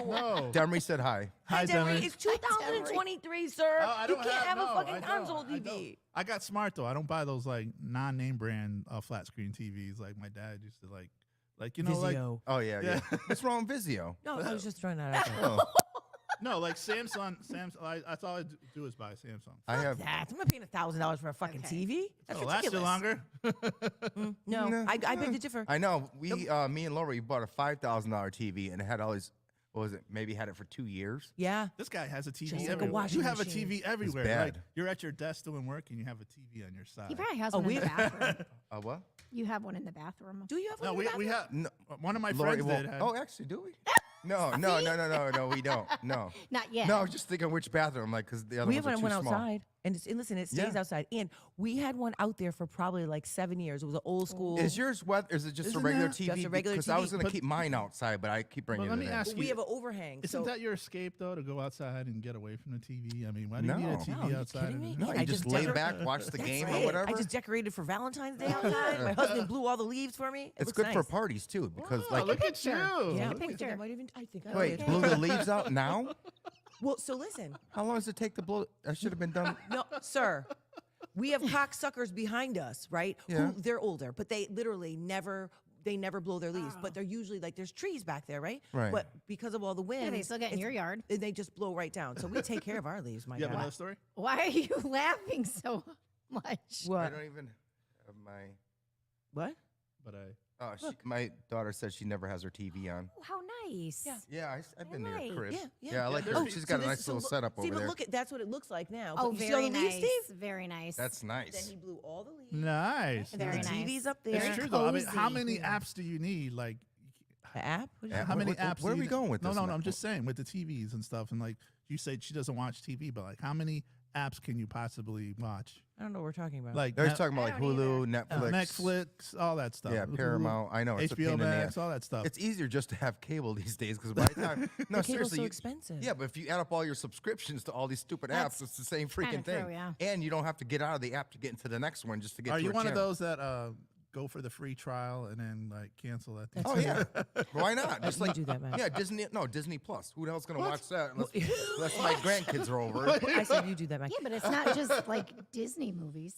No. Demery said hi. Hi, Demery. Demery. It's 2023, sir. Oh, I You don't can't have a no, fucking I don't. console I don't. TV. I got smart though. I don't buy those like non-name brand flat screen TVs like my dad used to like you know like Vizio. Oh yeah, Yeah. yeah. What's wrong with Vizio? No, I was just throwing that out there. Oh, no like Samsung. That's all I do is buy Samsung. I have. That. I'm not paying $1,000 for a fucking Okay. TV. That's It'll last you ridiculous. longer. No, No, I beg to differ. I know. Me and Lori bought a $5,000 TV and it had all these. What was it? Maybe had it for 2 years. Yeah. This guy has a TV Just like a everywhere. washing You have machine. a TV everywhere. bad. Like you're at your desk doing work and you have a TV on your side. He probably has Oh, one in we- the bathroom. What? You have one in the bathroom. Do you have one? No, in we the we bathroom? have No, one of my Lori friends won't- did. Had, Oh, actually, do we? No, we don't. No. Not yet. No, I was just thinking which bathroom, like, because the other We have ones are one too small. outside, and listen, it stays Yeah. outside. And we had one out there for probably like 7 years. It was an old school. Is yours what? Is it just a Isn't regular that- TV? Just a regular Because I TV. was gonna But- keep mine outside, but I keep bringing let it me in. ask we you- have an overhang. Isn't so that your escape though to go outside and get away from the TV? I mean, why do you need a No. TV No, are you outside? kidding me? and- No, Yeah, you I just just lay decor- back, watch the That's game right. or whatever. I just decorated for Valentine's Day outside. My husband blew all the leaves for me. It It's looks good for nice. parties too, because Oh, like, look at picture. you. Yeah, Take a I think I picture. might even. I think I wait, did. blew the leaves out now? Well, so listen, How long does it take to blow? That should have been done. no, sir. We have cocksuckers behind us, right? Yeah. Who they're older, but they literally never blow their leaves. But they're usually like there's trees back there, right? Right. But because of all the wind, Yeah, they still get in your yard. They just blow right down. So we take care of our leaves, my You have God. another story? Why are you laughing so much? I What? don't even have my. What? But My daughter said she never has her TV on. Oh, how nice. Yeah. Yeah, I've been near Nice. her crib. Yeah, I like Yeah, her. Oh, She's so got a this- nice so little look- setup See, over but there. look at that's what it looks like now. Oh, But you see very all the leaves, nice. Steve? Very nice. That's Then nice. he blew all the leaves. nice. And then Very the nice. TV's up there. It's Very true though. I mean, how cozy. many apps do you need? Like, The app? What is Yeah. it? how many What- apps? where do are we you- going with no, this No, no, now? I'm just saying with the TVs and stuff. And like you said, she doesn't watch TV, but like, how many apps can you possibly watch? I don't know what we're talking about. Like They're Net- talking about I like don't Hulu, either. Netflix, Netflix, all that stuff. yeah, Hulu, Paramount. I know it's a HBO pain in the Max, ass. all that stuff. It's easier just to have cable these days because by the time no Cable's seriously, so you- expensive. yeah, but if you add up all your subscriptions to all these stupid That's apps, it's the same kinda freaking thing. true, yeah. And you don't have to get out of the app to get into the next one just to get. Are to you a one of channel. those that go for the free trial and then like cancel at the Oh yeah, why not? Just You like do that, Max. yeah, Disney Plus. Who the hell's gonna What? watch that unless, unless my grandkids are over? I said you do that, Max. Yeah, but it's not just like Disney movies.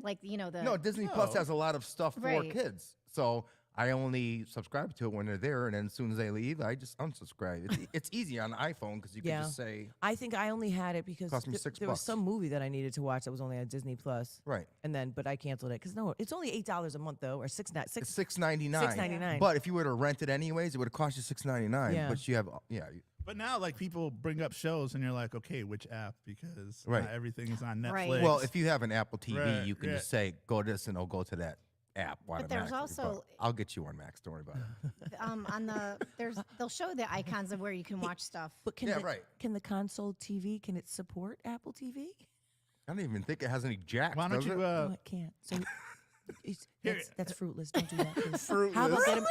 Like, you know, the No, Disney Plus No. has a lot of stuff for Right. kids. So I only subscribe to it when they're there, and then as soon as they leave, I just unsubscribe. It's easy on the iPhone because you can Yeah. just say I think I only had it because Cost me there was $6. some movie that I needed to watch that was only on Disney Plus. right. And then, but I canceled it because no, it's only $8 a month though, or six. It's $6.99. $6.99. But if you were to rent it anyways, it would have cost you $6.99. Yeah. But you have But now, like people bring up shows, and you're like, okay, which app? Because Right. not everything is on Netflix. Right. Well, if you have an Apple TV, Right, you can yeah. just say go to this and it'll go to that app. But there's automatically. also- I'll get you one, Max. Don't worry about it. on the they'll show the icons of where you can watch stuff. But can Yeah, the, right. can the console TV can it support Apple TV? I don't even think it has any jacks. why don't does you? it? No, it can't. So Here- that's fruitless. Don't do that. Please. Fruitless. How about get him?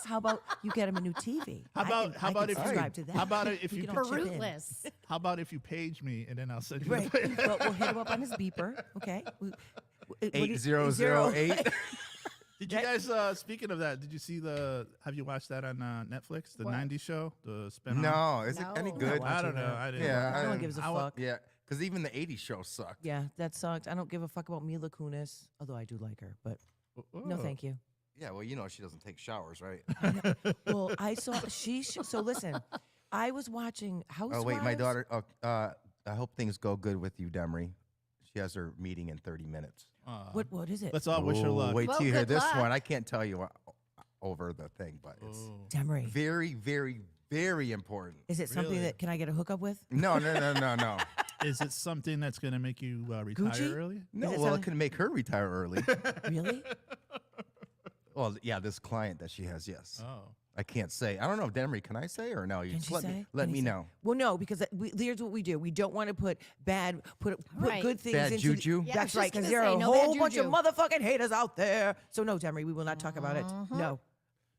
How about you get him a new TV? How about I can if you subscribe to that? How about it if We you can all chip in. Fruitless. How about if you page me and then I'll send you Right. the well, we'll hit him up on his beeper. Okay. 8008. Did you guys speaking of that, did you see have you watched that on Netflix, the What? 90s show? The spin No, is it any No. good? Not I don't watching know. that. I didn't Yeah, No one I- gives a I wa- fuck. Yeah, because even the '80s show sucked. Yeah, that sucked. I don't give a fuck about Mila Kunis, although I do like her, but no, Oh. thank you. Yeah, well, you know she doesn't take showers, right? Well, I saw so listen, I was watching Housewives. Oh wait, my daughter. I hope things go good with you, Demery. She has her meeting in 30 minutes. What is it? Let's all wish her Oh, luck. Wait Well, till you hear good this luck. one. I can't tell you over the thing, but it's Oh. Demery. very, very, very important. Is it something Really? that can I get a hookup with? No. Is it something that's going to make you retire Gucci? early? No, it well, something- it can make her retire early. Really? Well, yeah, this client that she has, yes. Oh. I can't say. I don't know, Demery, can I say or no? You Can just she let say? me let Can me you say? know. Well, no, because here's what we do. We don't want to put Right. good things Bad into juju? Yeah, I was That's right, just because gonna there are say, a no bad whole bunch of juju. motherfucking haters out there. So no, Demery, we will not talk about it. No.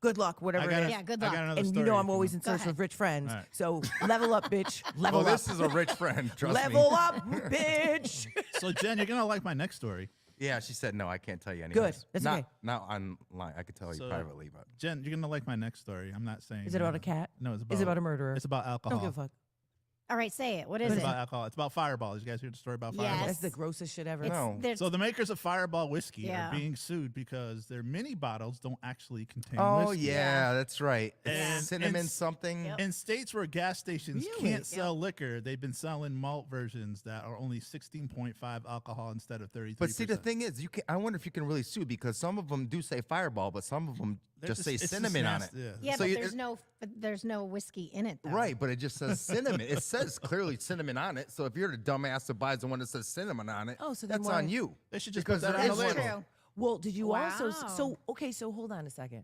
Good luck, whatever got it a- is. Yeah, good I luck. got another And story you know if I'm always in want. Go search ahead. of rich friends. All right. So level up, bitch. Level Oh, up. this is a rich friend, trust Level me. up, bitch. So, Jen, you're going to like my next story. Yeah, she said no, I can't tell you anyways. That's not, okay. Not online. I could tell you So- privately, but Jen, you're going to like my next story. I'm not saying. Is it about a cat? No, it's about. Is it about a murderer? It's about alcohol. Don't give a fuck. All right, say it. What is It's it? about alcohol. It's about Fireball. Did you guys hear the story about Fireball? Yes. That's the grossest shit ever. No. There's- So the makers of Fireball whiskey Yeah. are being sued because their mini bottles don't actually contain oh whiskey. yeah, that's right. And- Cinnamon and- something. Yep. In states where gas stations Really? can't sell liquor, they've been selling malt versions that are only 16.5 alcohol instead of 33%. But see, the thing is, you can. I wonder if you can really sue because some of them do say Fireball, but some of them They're just say it's cinnamon on it. nasty, Yeah. yeah, So but you- there's no whiskey in it, though. Right, but it just says cinnamon. It says clearly cinnamon on it. So if you're the dumbass that buys the one that says cinnamon on it, Oh, so then that's why- on you. They should just Because put that there on the is label. That's true. Well, did you also? Wow. So okay, so hold on a second.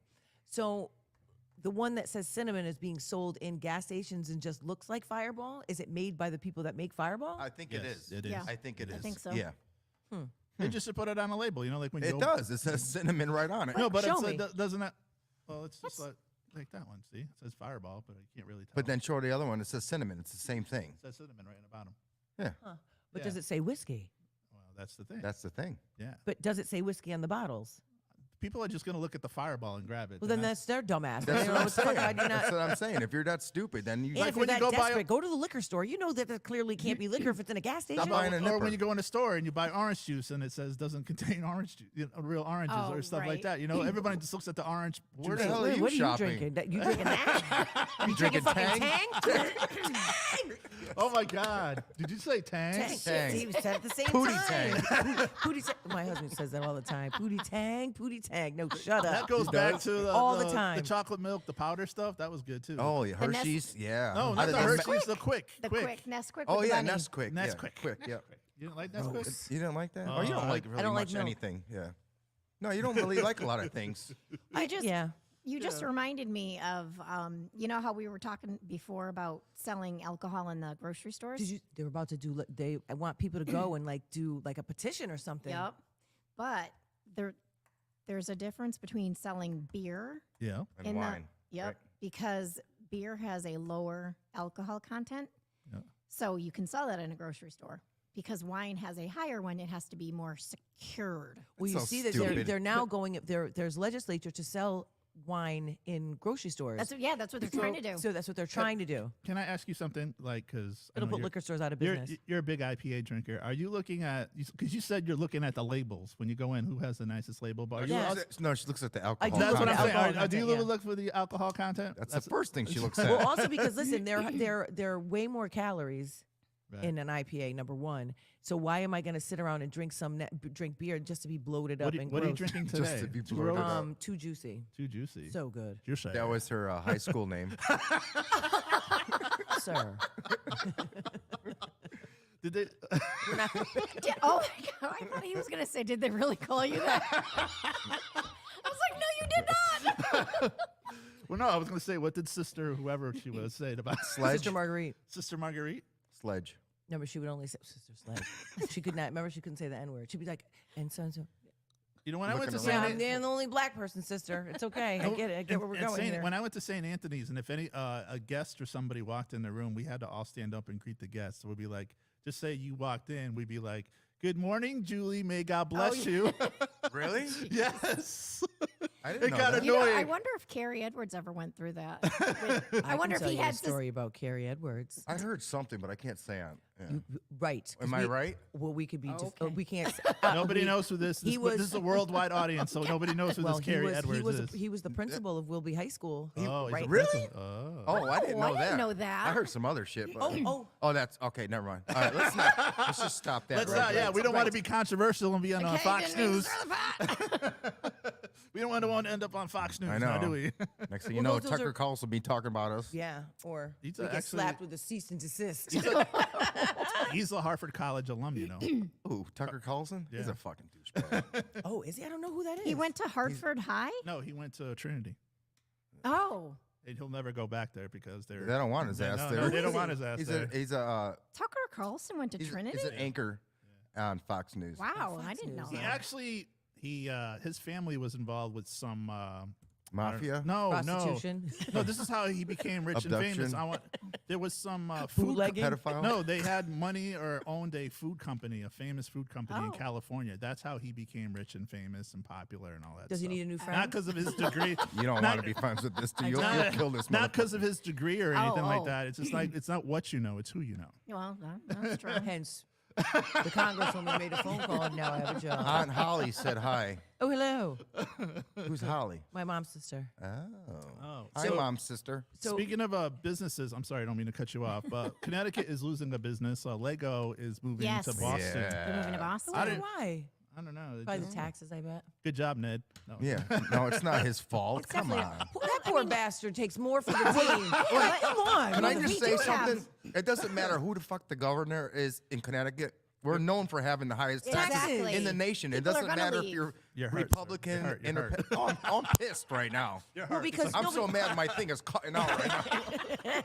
So the one that says cinnamon is being sold in gas stations and just looks like Fireball. Is it made by the people that make Fireball? I think it Yes, is. it is. Yeah. I think it is. I think so. Yeah, They just should put it on a label. You know, like when you it go- does. It says cinnamon right on it. No, but Show it's, me. doesn't that? Well, it's just like that one. See, it says Fireball, but I can't really tell. But then show the other one. It says cinnamon. It's the same thing. it says cinnamon right in the bottom. Yeah, But yeah. does it say whiskey? Well, that's the thing. that's the thing. yeah. But does it say whiskey on the bottles? People are just gonna look at the Fireball and grab it. Well, They're then not- that's their dumbass. That's You what know, I'm what the fuck, saying. I do not- That's what I'm saying. If you're that stupid, then you And Like if you're when you that go buy a- desperate, go to the liquor store. You know that there clearly can't be liquor if it's in a gas station. Stop buying a or nipper. when you go in a store and you buy orange juice and it says doesn't contain orange juice, real oranges Oh, or stuff like right. that. You know, everybody just looks at the orange. Where juice. the hell are Wait, you what are you shopping? drinking? You drinking that? You drinking drinking fucking Tang? Tang? Oh my God! Did you say Tang? Tang. Tang. He said at the same Pootie time. Pootie Tang. My husband says that all the time. Pootie Tang, Pootie Tang. No, shut That up. goes back to All the the time. chocolate milk, the powder stuff. That was good too. Oh, yeah, The Nes- Hershey's. Yeah. no, How not did the they ma- Hershey's. The quick. The quick Nesquik. Oh with the yeah, bunny. Nesquik. Yeah, Nesquik. quick. Yeah. You didn't like Oh, Nesquik? you didn't like that? Oh, you don't Oh, like I really don't like much milk. anything. Yeah. No, you don't really like a lot of things. You just Yeah. You just reminded me of, you know how we were talking before about selling alcohol in the grocery stores? They're about to do. They want people to go and like do like a petition or something. Yep. But there's a difference between selling beer Yeah. And in wine. Yep. right? Because beer has a lower alcohol content. Yeah. So you can sell that in a grocery store. Because wine has a higher one, it has to be more secured. Well, you That's so see that stupid. they're now going. There's legislature to sell wine in grocery stores. That's what they're trying to do. So that's what they're trying to do. Can I ask you something? Like, because It'll put liquor stores out of You're, business. you're a big IPA drinker. Are you looking at, because you said you're looking at the labels when you go in, who has the nicest label? But are you Yeah. also, No, she looks at the alcohol. do that's what I'm look at saying. alcohol Do you content, yeah. look for the alcohol content? That's the first thing she looks at. Well, also because listen, there are way more calories Right. in an IPA. Number one. So why am I going to sit around and drink drink beer just to be bloated up and What are you gross? drinking Just today? to be Too blurted gross? out. Too juicy. Too juicy. So good, You're saying That was her high school name. sir. Did they? Oh my God. I thought he was going to say, did they really call you that? I was like, no, you did not. Well, no, I was going to say, what did Sister, whoever she was, say about Sledge. Sister Marguerite. Sister Marguerite? Sledge. Remember, she would only say Sister Sledge. She could not. Remember, she couldn't say the N word. She'd be like, and so and so. You know, when I went to Looking Yeah, St. I'm the only black person, sister. It's okay. I get it. I get where we're going here. When I went to St. Anthony's, and if any a guest or somebody walked in the room, we had to all stand up and greet the guests. So we'd be like, just say you walked in, we'd be like, "Good morning, Julie. May God bless you." Really? Yes. I didn't It know got that. You know, I Annoying. wonder if Carrie Edwards ever went through that. I wonder can if he tell you had a this- story about Carrie Edwards. I heard something, but I can't say on. Yeah. Right. 'cause Am I right? Well, we could be just. Okay. We can't. Nobody knows who this. he This, was- this is a worldwide audience, so nobody knows who Well, this Carrie Edwards is. he was the principal of Wilby High School. Oh, he's right. a Really? principal. Oh. Oh, I didn't I know didn't that. know that. I heard some other shit. But Oh. that's okay. Never mind. All right, let's just stop that. Let's right not. there. Yeah, we don't want to be controversial and be on Okay, Fox didn't mean to News. stir the pot. We don't want to end up on Fox News, I now, know. do we? Next thing you Well, know, those Tucker are- Carlson will be talking about us. Yeah, or He's we get actually- slapped with a cease and desist. He's a Harvard College alum, you know. Ooh, Tucker Carlson? He's Yeah. a fucking douchebag. Oh, is he? I don't know who that is. He went to Hartford High. No, he went to Trinity. Oh, And he'll never go back there because they're. They don't want his ass no, there. No, they Who don't is want he? his ass He's there. Tucker Carlson went to Trinity. He's an anchor on Fox News. Wow, I Fox didn't know News, He yeah. that. actually, his family was involved with some Mafia? No, Prostitution. no. This is how he became rich and famous. Abduction. There was some food. Bootlegging. Pedophile? No, they had money or owned a food company, a famous food company in Oh. California. That's how he became rich and famous and popular and all that. Does he stuff. need a new Not friend? because of his degree. You don't Not- want to be friends with this dude. I You'll don't. kill this Not because motherfucker. of his degree or anything like oh. that. It's just like it's not what you know; it's who you know. Well, that's true. Hence, the congresswoman made a phone call and now I have a job. Aunt Holly said hi. Oh, hello. Who's Holly? My mom's sister. Oh. Oh, Hi, So- mom's sister. So Speaking of businesses, I'm sorry, I don't mean to cut you off, but Connecticut is losing a business. Lego is moving Yes. to Boston. They're moving to Yeah. Boston. I I wonder didn't- why. I don't know. It Probably the just- taxes, I bet. Good job, Ned. No. Yeah. No, it's not his fault. It's Come definitely on. that poor bastard takes more for the team. Like, come on. Can I we just do say have- something? It doesn't matter who the fuck the governor is in Connecticut. We're known for having the highest taxes Exactly. in the nation. It People are doesn't gonna matter if leave. you're You're hurt, sir. Republican, You're hurt, you're independent. hurt. Oh, I'm pissed right now. You're Well, hurt. because I'm nobody- so mad my thing is cutting out right now.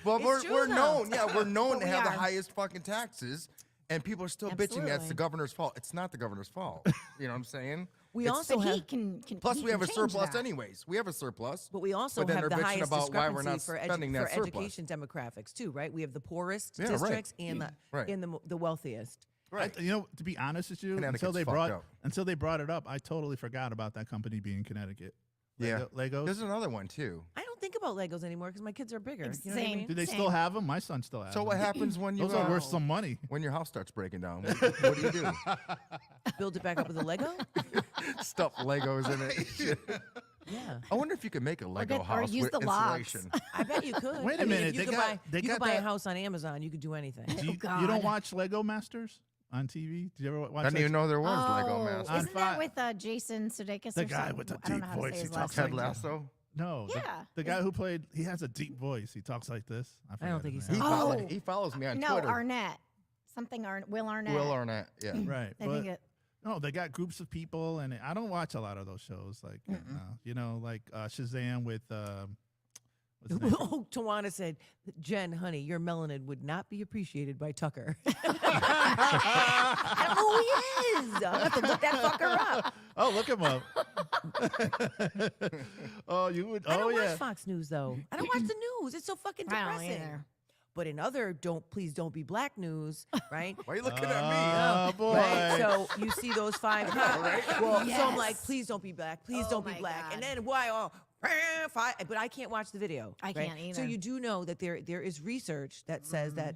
Well, It's we're true, though. known. Yeah, we're known Well, to we have the are. highest fucking taxes. And people are still bitching that's Absolutely. the governor's fault. It's not the governor's fault. You know what I'm saying? We It's- also But he have, can Plus, he we have can a change surplus that. anyways. We have a surplus. but we also But then have they're the bitching highest about why we're discrepancy not for, spending that surplus. education demographics too, right? We have the poorest Yeah, right. districts and the Right. and the wealthiest. Right. You know, to be honest with you, Connecticut's fucked up. until they brought it up, I totally forgot about that company being Connecticut. Yeah. Legos. There's another one too. I don't think about Legos anymore because my kids are bigger. You know what I Same. mean? Do they Same. still have them? My son still has So them. what happens when you Those are worth some money. when your house starts breaking down? What do you do? Build it back up with a Lego? Stuff Legos in it. and shit. Yeah. I wonder if you could make a Lego or house use with the logs. insulation. I bet you could. Wait a I mean, minute, If you they could got- buy, they you got could buy a that- house on Amazon. You could do anything. Do you, God. you don't watch Lego Masters on TV? Did you ever watch I didn't that? even know there was Lego Oh, Masters. On isn't that Fi- with Jason Sudeikis? The or guy something? with the I don't deep know how to voice, say he his talks last Ted name. Lasso. No, Yeah. the guy who played, he has a deep voice. He talks like this. I don't forgot think his he name. sounds- Oh. He follows me on No, Twitter. Arnett. Will Arnett. Will Arnett. Yeah. Right. I but think it. no, they got groups of people, and I don't watch a lot of those shows. Like, you know, like Shazam with what's his name? Oh, Tawana said, Jen, honey, your melanin would not be appreciated by Tucker. I don't know who he is. I'll have to look that fucker up. Oh, look him up. Oh, you would. I Oh, don't yeah. watch Fox News though. I don't watch the news. It's so fucking I don't depressing. either. But in other please don't be black news, right? Why are you looking at Oh, boy. Right? So you see those five Well, so I'm like, Yes. please don't be black. Please Oh don't be my black. And God. then why five, but I can't watch the video. I right? can't So either. you do know that there is research that says that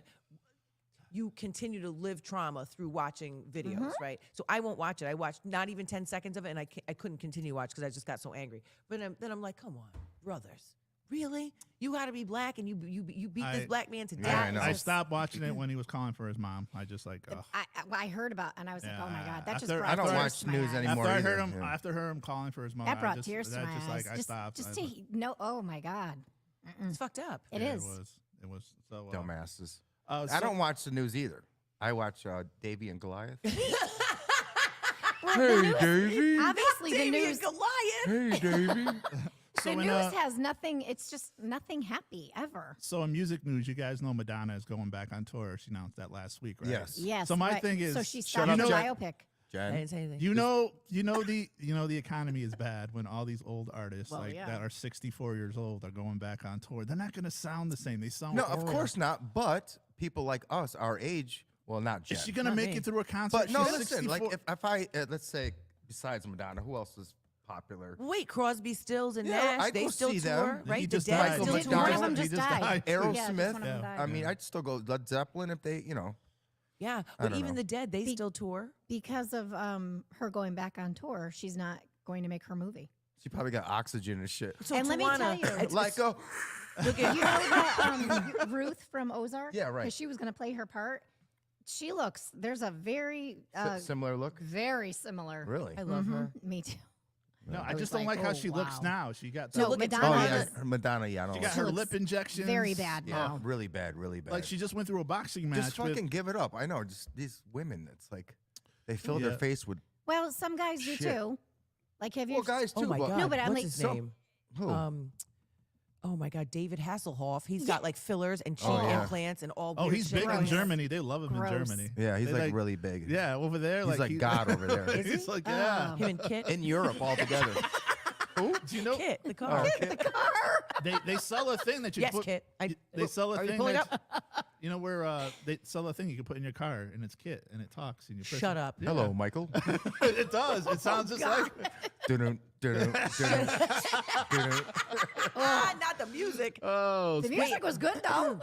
you continue to live trauma through watching videos, right? So I won't watch it. I watched not even 10 seconds of it, and I couldn't continue to watch because I just got so angry. But then I'm like, come on, brothers. Really? You got to be black and you beat this I- black man to Yeah, death? I know. I stopped watching it when he was calling for his mom. I just like, ugh. I heard about, and I was like, oh my Yeah. god, that just After- brought I don't tears watch to my news eyes. anymore. After I either, heard him, yeah. after heard him calling for his mom, That brought I just, tears to that my just eyes. like I stopped. Just I- to no, oh my god, It's fucked up. it yeah, is. It was so. Dumbasses. I I don't watch the news either. I watch Davy and Goliath. Well, Hey, the news, Davey. obviously the Davey news, and Goliath. Hey, Davy. So the in, news has nothing. It's just nothing happy ever. so in music news, you guys know Madonna is going back on tour. She announced that last week, right? Yes. Yes. So my right. thing is, so she shut started up, a Jen. biopic. I Jen. didn't say anything. you know the economy is bad when all these old artists Well, like yeah. that are 64 years old are going back on tour. They're not going to sound the same. They sound No, of horrible. course not. But people like us, our age, well, not Jen. Is she going to Not make me. it through a concert? But no, She's listen. Like 64. if I let's say besides Madonna, who else is popular? Wait, Crosby, Stills, and Yeah, Nash, I'd they go still see tour, them. He right? The just Dead died. Michael still He tour. died. One of them He just just died. died. Yeah, just Aerosmith. one of them Yeah. died. I mean, I'd still go Led Zeppelin if they, Yeah, I but don't even know. the Dead, they Be- still tour. because of her going back on tour, she's not going to make her movie. she probably got oxygen and shit. So And let me Tawana, tell you- it's- Like, oh, look at You know that Ruth from Ozark? Yeah, right. Because she was going to play her part. She looks. There's a very, similar look. very similar. Really? I love her. Me too. No, I It just was don't like, like how oh, she looks wow. now. She got No, that, look at Madonna. Oh yeah, does- Madonna. Yeah, I don't she like got She her looks lip injections. very bad Yeah, now. really bad, really bad. Like she just went through a boxing match. just fucking give it up. I know, just these women. It's like they fill their Yeah. face with Well, some guys do Shit. too. Like, have you? well, guys too. Oh my but- God. No, but I'm what's like- his So- name? Who? Oh my God, David Hasselhoff. He's Yeah. got like fillers and cheek Oh, yeah. implants and all. Oh, weird he's shit. big in Gross. Germany. They love him Gross. in Germany. yeah, he's They like really big. Yeah, over there, he's like God over there. Is He's he? like, yeah. Oh. Him and Kit. In Europe altogether. Who? Do you know Kit, the car. they sell a thing that you Yes, put? Kit. They sell a Are you thing pulling that up? you know where they sell a thing you can put in your car and it's Kit and it talks and you press Shut it. up. Hello, Michael. It does. It sounds just like Dun-dun, dun-dun, dun-dun, dun-dun. Ah, not the music. oh The music was good though.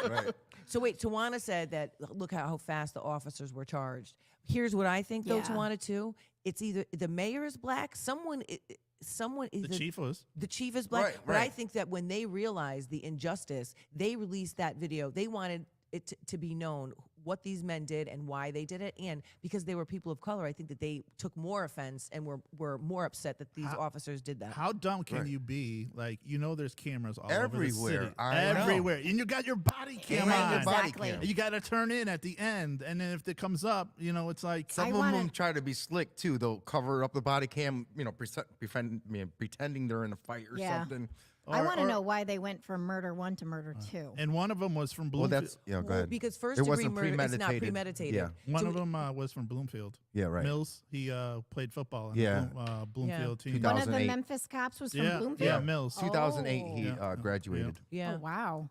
Right. So wait, Tawana said that. Look how fast the officers were charged. Here's what I think, though, Yeah. Tawana too. It's either the mayor is black, someone is the chief was. The chief is black, Right, but I right. think that when they realized the injustice, they released that video. They wanted it to be known what these men did and why they did it, and because they were people of color, I think that they took more offense and were more upset that these officers did that. How dumb can Right. you be? Like, you know, there's cameras all over Everywhere. the city. I know. Everywhere. And you got your body cam And on. your body Exactly. cam. You got to turn in at the end. And then if it comes up, you know, it's like, Some I of wanna- them try to be slick too. They'll cover up the body cam, you know, pretending they're in a fight or Yeah. something. I want to or- know why they went from murder 1 to murder 2. And one of them was from Well, Bloomfield. that's go Well, ahead. because first It degree wasn't murder it's not premeditated. premeditated. Yeah. One So of them was from Bloomfield. Yeah, right. Mills, he played football in Yeah. the Bloomfield team. 2000. One of the 2008. Memphis cops was from Yeah, Bloomfield. yeah, Mills. 2008, he Yeah. graduated. Yeah. Oh wow.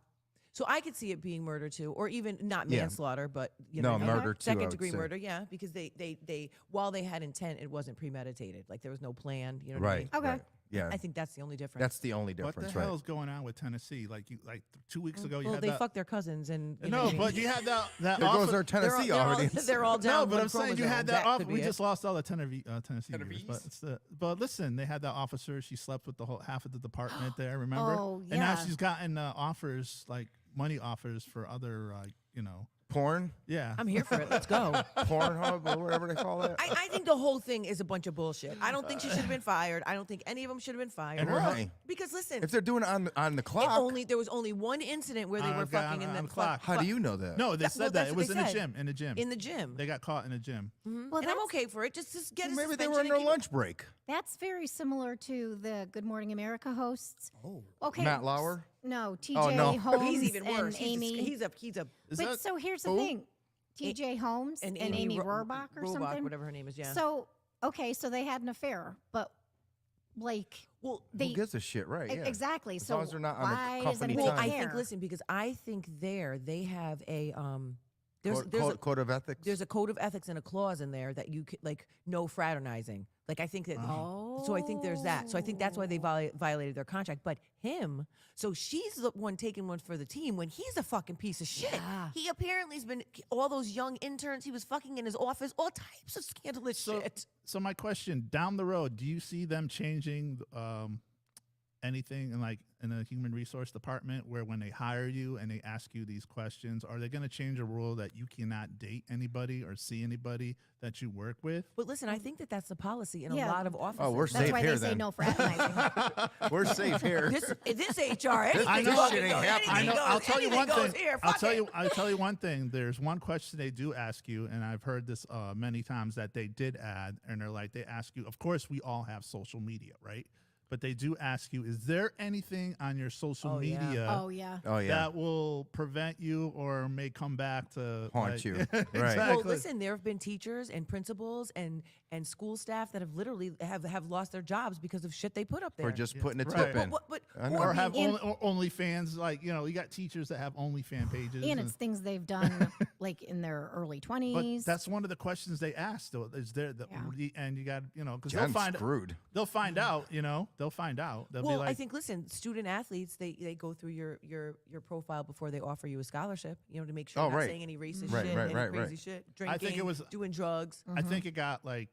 So I could see it being murder too, or even not Yeah. manslaughter, but you No, know, murder too, I second would degree say. murder. Yeah, because they while they had intent, it wasn't premeditated. Like there was no plan. You know what I mean? Right. Okay. right. Yeah. I think that's the only difference. That's the only What difference, the right? hell is going on with Tennessee? Like 2 weeks ago, you well, had they that. fucked their cousins and you know No, what I mean? but you had that There goes offer- our Tennessee they're all, already. they're all down. No, but one I'm saying you chromosome. had that could offer. be We it. just lost all the Tennessee viewers, but Tennessees? but listen, they had that officer. She slept with the whole half of the department there. Remember? Oh, And now yeah. she's gotten offers, like money offers for other, Porn, yeah. I'm here for it. Let's go. Pornhub, or whatever they call it. I think the whole thing is a bunch of bullshit. I don't think she should have been fired. I don't think any of them should have been fired. And her Why? Because listen, If they're doing it on the it clock, there was only one incident where they On were a guy fucking in on the the clock. how do you know that? No, they Well, said that that's it what was they in the said. gym. In the gym. in the gym. They got caught in the gym. Well, and I'm that's- okay for it. Just get a Maybe they suspension were on and their keep- lunch break. That's very similar to the Good Morning America hosts. Oh, Okay. Matt Lauer. No, TJ Oh, no. Holmes He's even worse. and Amy. He's a Is but that so here's the who? thing. TJ Holmes and Amy Rohrbach or something. whatever her name is. Yeah. So, okay, so they had an affair, but like well, they Who gives a shit, right? Yeah. exactly. As so long as they're not on the why does company anybody time. I care? think. Listen, because I think they have a there's Code of ethics. there's a code of ethics and a clause in there that you could like no fraternizing. Like I think that. So I think there's that. So I think that's why they violated their contract. But him, so she's the one taking one for the team when he's a fucking piece of shit. Yeah. He apparently has been all those young interns. He was fucking in his office, all types of scandalous So, shit. so my question down the road, do you see them changing anything in the human resource department where when they hire you and they ask you these questions, are they going to change a rule that you cannot date anybody or see anybody that you work with? But listen, I think that that's the policy in Yeah. a lot of offices. Oh, we're That's safe why here they say then. no fraternizing. We're safe here. this HR. Anything I know. goes, Shit ain't happening. I anything know. goes, I'll tell you anything one goes thing. here, I'll fuck tell it. you. I'll tell you one thing. There's one question they do ask you, and I've heard this many times that they did add, and they're like, they ask you. Of course, we all have social media, right? But they do ask you, is there anything on your social Oh, yeah. media Oh yeah. Oh yeah. that will prevent you or may come back to Haunt like- you. Right. Exactly. Well, listen, there have been teachers and principals and school staff that have literally have lost their jobs because of shit they put up there. Or just putting a Right. tip in. but I know. or have And- OnlyFans, like you got teachers that have OnlyFans pages, And it's things they've done like in their early 20s. but that's one of the questions they ask. Though, is there Yeah. and you got because they'll Jen's find screwed. they'll find out. They'll find out. They'll well, be like, I think listen, student athletes they go through your profile before they offer you a scholarship. You know, to make sure Oh, you're not right. saying any racist Right, shit, right, any right, crazy right. shit, I drinking, think it was- doing drugs. I think it got like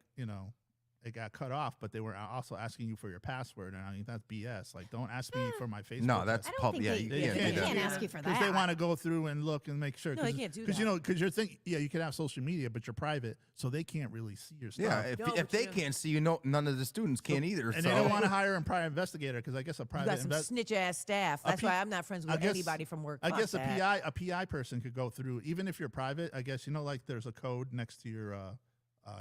it got cut off, but they were also asking you for your password, and I mean that's BS. Like, don't ask me for my Facebook. No, that's I don't public. think Yeah, they, you yeah, can't they do that. can't ask you for because that. they want to go through and look and make sure. No, they can't do Because that. because you're thinking, yeah, you can have social media, but you're private, so they can't really see your stuff. Yeah, if, No, if but they you- can't see you, no, none of the students can either. And so. they don't want to hire a private investigator because I guess a You private got some snitch ass staff. A That's P- why I'm not friends I with guess- anybody from work. I Fuck guess that. a PI person could go through, even if you're private. I guess like there's a code next to your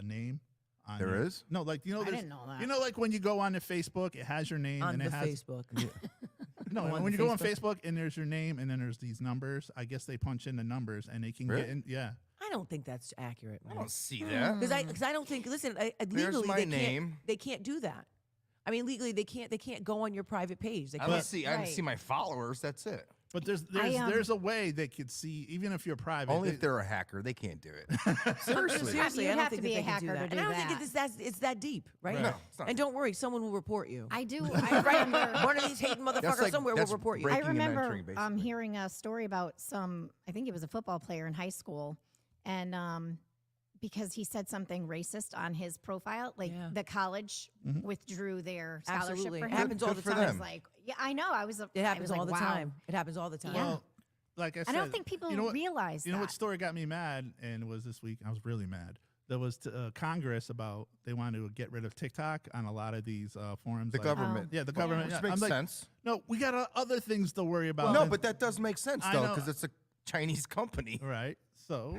name. On There your- is? No, like I there's, didn't know that. you know, like when you go on to Facebook, it has your name on and the it has Facebook. no. on When the you go on Facebook? Facebook and there's your name and then there's these numbers, I guess they punch in the numbers and they can Really? get in. Yeah, I don't think that's accurate. I don't see that. Because I don't think. Listen, legally my they name. can't. They can't do that. I mean, legally they can't. They can't go on your private page. They I can't. don't see. I don't Right. see my followers. That's it. but there's a way they could see even if you're private. Only they- if they're a hacker, they can't do it. Seriously, Seriously. You I don't have think to be that a they can do hacker to that. do And I don't that. think it's that deep, right? No, it's not And don't worry, someone will report you. I do. I remember. One of these hating motherfuckers like- somewhere will that's report you. breaking I and remember entering, basically. hearing a story about I think it was a football player in high school, and because he said something racist on his profile, like Yeah. the college withdrew their scholarship Absolutely. for It him. happens all Good the for time. I was them. like, yeah, I know. I was. It happens I was all like, the wow. time. It happens all the time. Yeah. well, like I said, I don't think people you know what, realize You know that. what story got me mad? And it was this week. I was really mad. There was Congress about they wanted to get rid of TikTok on a lot of these forums. The like- government. Yeah, the government. Which yeah. makes I'm like, sense. no, we got other things to worry about. No, than- but that does make sense I though, know. because it's a Chinese company. right. So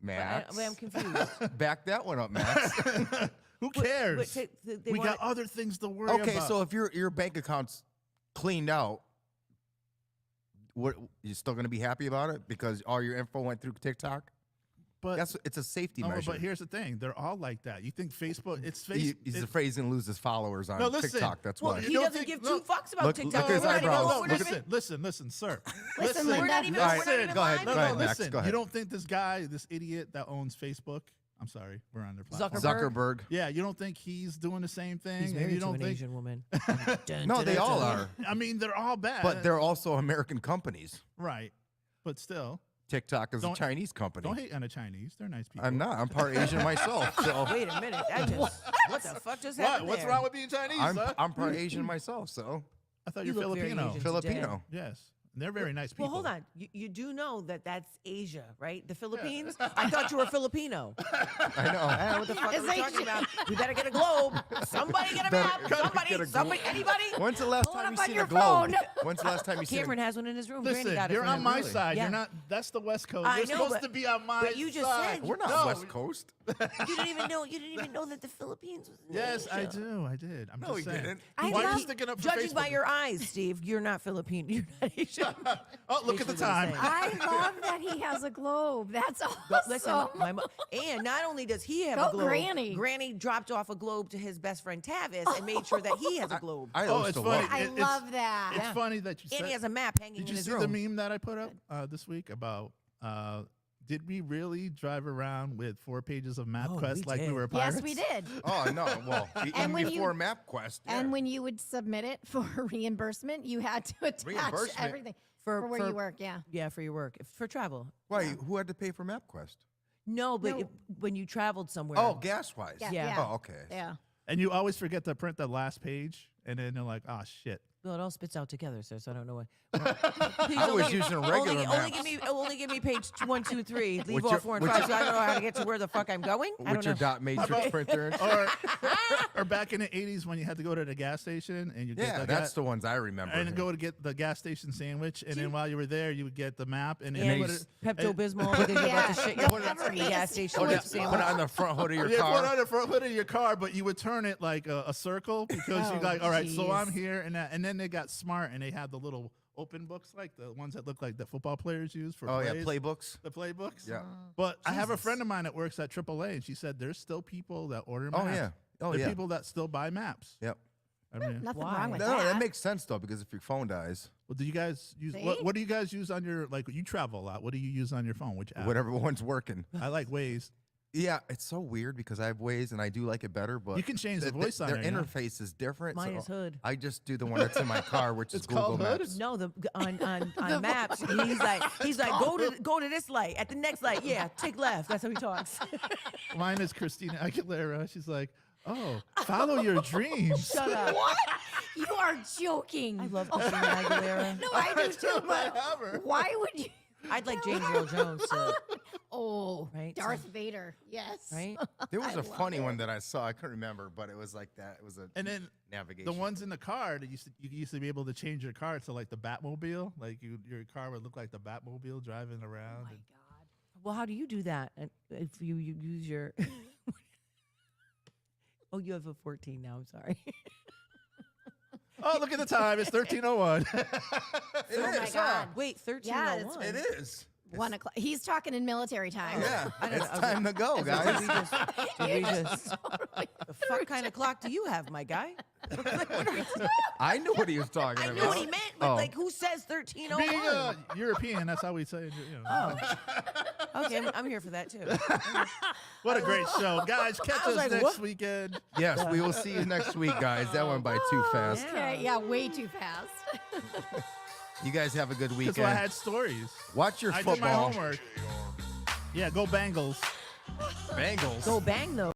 Max, I'm confused. back that one up, Max. who cares? They we wanna- got other things to worry Okay, about. so if your bank account's cleaned out, what you still going to be happy about it because all your info went through TikTok? but It's a safety no, measure. but here's the thing: they're all like that. You think Facebook? It's He's Facebook. afraid he's going to lose his followers on No, listen. TikTok. That's Well, why. he don't doesn't think- give no. two fucks about Look- TikTok. look at his We're not even- eyebrows. we're not even- Listen, sir. Listen, We're Linda. not even. All right, We're not even go ahead, live. go No, ahead, no, Max, listen. go ahead. You don't think this guy, this idiot that owns Facebook? I'm sorry, we're on their platform. Zuckerberg? Zuckerberg. Yeah, you don't think he's doing the same thing? He's and married you to don't an think? Asian woman. No, they all are. I mean, they're all bad. But they're also American companies. right. But still, TikTok is a Don't- Chinese company. don't hate on the Chinese. They're nice people. I'm not. I'm part Asian myself. So Wait a minute. That just, what the fuck just What? happened What's there? wrong with being Chinese? sir? I'm part Asian myself. So I thought You you're look very Filipino. Asian. Filipino. Yes, and they're very nice people. Well, hold on. You do know that that's Asia, right? The Philippines? I thought you were Filipino. I know. I don't know what the fuck It's are we talking Asia. about? We better get a globe. Somebody get a map. get a Somebody, globe. anybody? When's the last Pull it time you up on seen your a globe? phone. When's the last time you seen Cameron a has one in his room. Granny Listen, got it you're from on him. my Really? side. Yeah. You're not. That's the West Coast. I You're know, supposed but- to be on my but you just side. said- We're not No, West Coast. You didn't even know. You didn't even know that the Philippines was in Yes, I Asia. do. I did. I'm No, just he saying. didn't. I Why are you love- sticking up for Judging by Facebook? your eyes, Steve, you're not Filipino. You're not Asian. Oh, look at the Basically what time. he's saying. I love that he has a globe. That's awesome. But listen, and not only does he have Go a globe, Granny. Granny dropped off a globe to his best friend Tavis and made sure that he has a globe. I Oh, used it's to funny. love I it. It's- love that. It's funny that you and said. he has a map hanging Did in you his see room. the meme that I put up this week about? Did we really drive around with 4 pages of MapQuest we like we did. were pirates? Yes, we did. Oh no! Well, even when you- before MapQuest. Yeah. And when you would submit it for reimbursement, you had to attach Reimbursement? everything for where you work. Yeah. Yeah, for your work, for travel. Why? Who had to pay for MapQuest? No, but No. when you traveled somewhere. Oh, gas wise. Yeah. Oh, okay. Yeah. And you always forget to print the last page, and then they're like, "Oh shit." Well, it all spits out together, sir. So I don't know what. I was using regular maps. Only give me page 1, 2, 3. Leave With off your- 4 and with 5, your- so I don't know how to get to where the fuck I'm going. I With don't your know. dot matrix printer. And Or back in the 80s when you had to go to the gas station and you get yeah, the that's the ones I remember. and go to get the gas station sandwich, and then while you were there, you would get the map, and then And you put it, Pepto Bismol because you're about to Yeah. shit your Whatever pants in the it gas is. station. put, with it, sandwich. put it on the front hood of your yeah, put it car. on the front hood of your car, but you would turn it like a circle because Oh, you're like, all right, so I'm jeez. here, and then they got smart and they had the little open books like the ones that look like that football players use for Oh yeah, plays. playbooks. The playbooks. Yeah. But I have a Jesus. friend of mine that works at AAA, and she said there's still people that order Oh maps. yeah. Oh There are yeah. people that still buy maps. Yep. I mean, Nothing Why? wrong with No, that. that makes sense though because if your phone dies, well, do you guys use See? what do you guys use on your like? You travel a lot. What do you use on your phone? Which app? whatever one's working. I like Waze. Yeah, it's so weird because I have Waze and I do like it better, but You can change the voice on their there, you know? interface is different. Mine so is Hood. I just do the one that's in my car, which is It's Google called Hood? Maps. No, on maps. He's like go to this light. At the next light, yeah, take left. That's how he talks. Mine is Christina Aguilera. She's like, Oh, follow your dreams. Shut up. What? You are joking. I love Christina Aguilera. No, I do too, but Ever. why would you? I'd like James Earl Jones to, Oh, Right? Darth Vader. Yes. right? There was I a love funny it. one that I saw. I couldn't remember, but it was like that. It was a And then navigation. the ones in the car that you used to be able to change your car to like the Batmobile. Like your car would look like the Batmobile driving around. Oh my and- God. Well, how do you do that? And if you use your. Oh, you have a 14 now. I'm sorry. Oh, look at the time. It's 13:01. It Oh my is, huh? God. Wait, Yeah, 1301. It is. 1 o'clock. He's talking in military time. Yeah, I don't it's know. time to go, Did guys. we just, did we just, the fuck kind of clock do you have, my guy? I knew what he was talking I about. knew what he meant, but Oh. like, who says Being 1301? European, that's how we say it. You know. Oh, okay, I'm here for that too. What a great show. Guys, catch I was us like, next what? weekend. Yes, we will see you next week, guys. That went by too fast. Okay, yeah, way too fast. You guys have a good Because I weekend. had stories. Watch your I did my football. homework. Yeah, go Bengals. Bengals. Go bang though.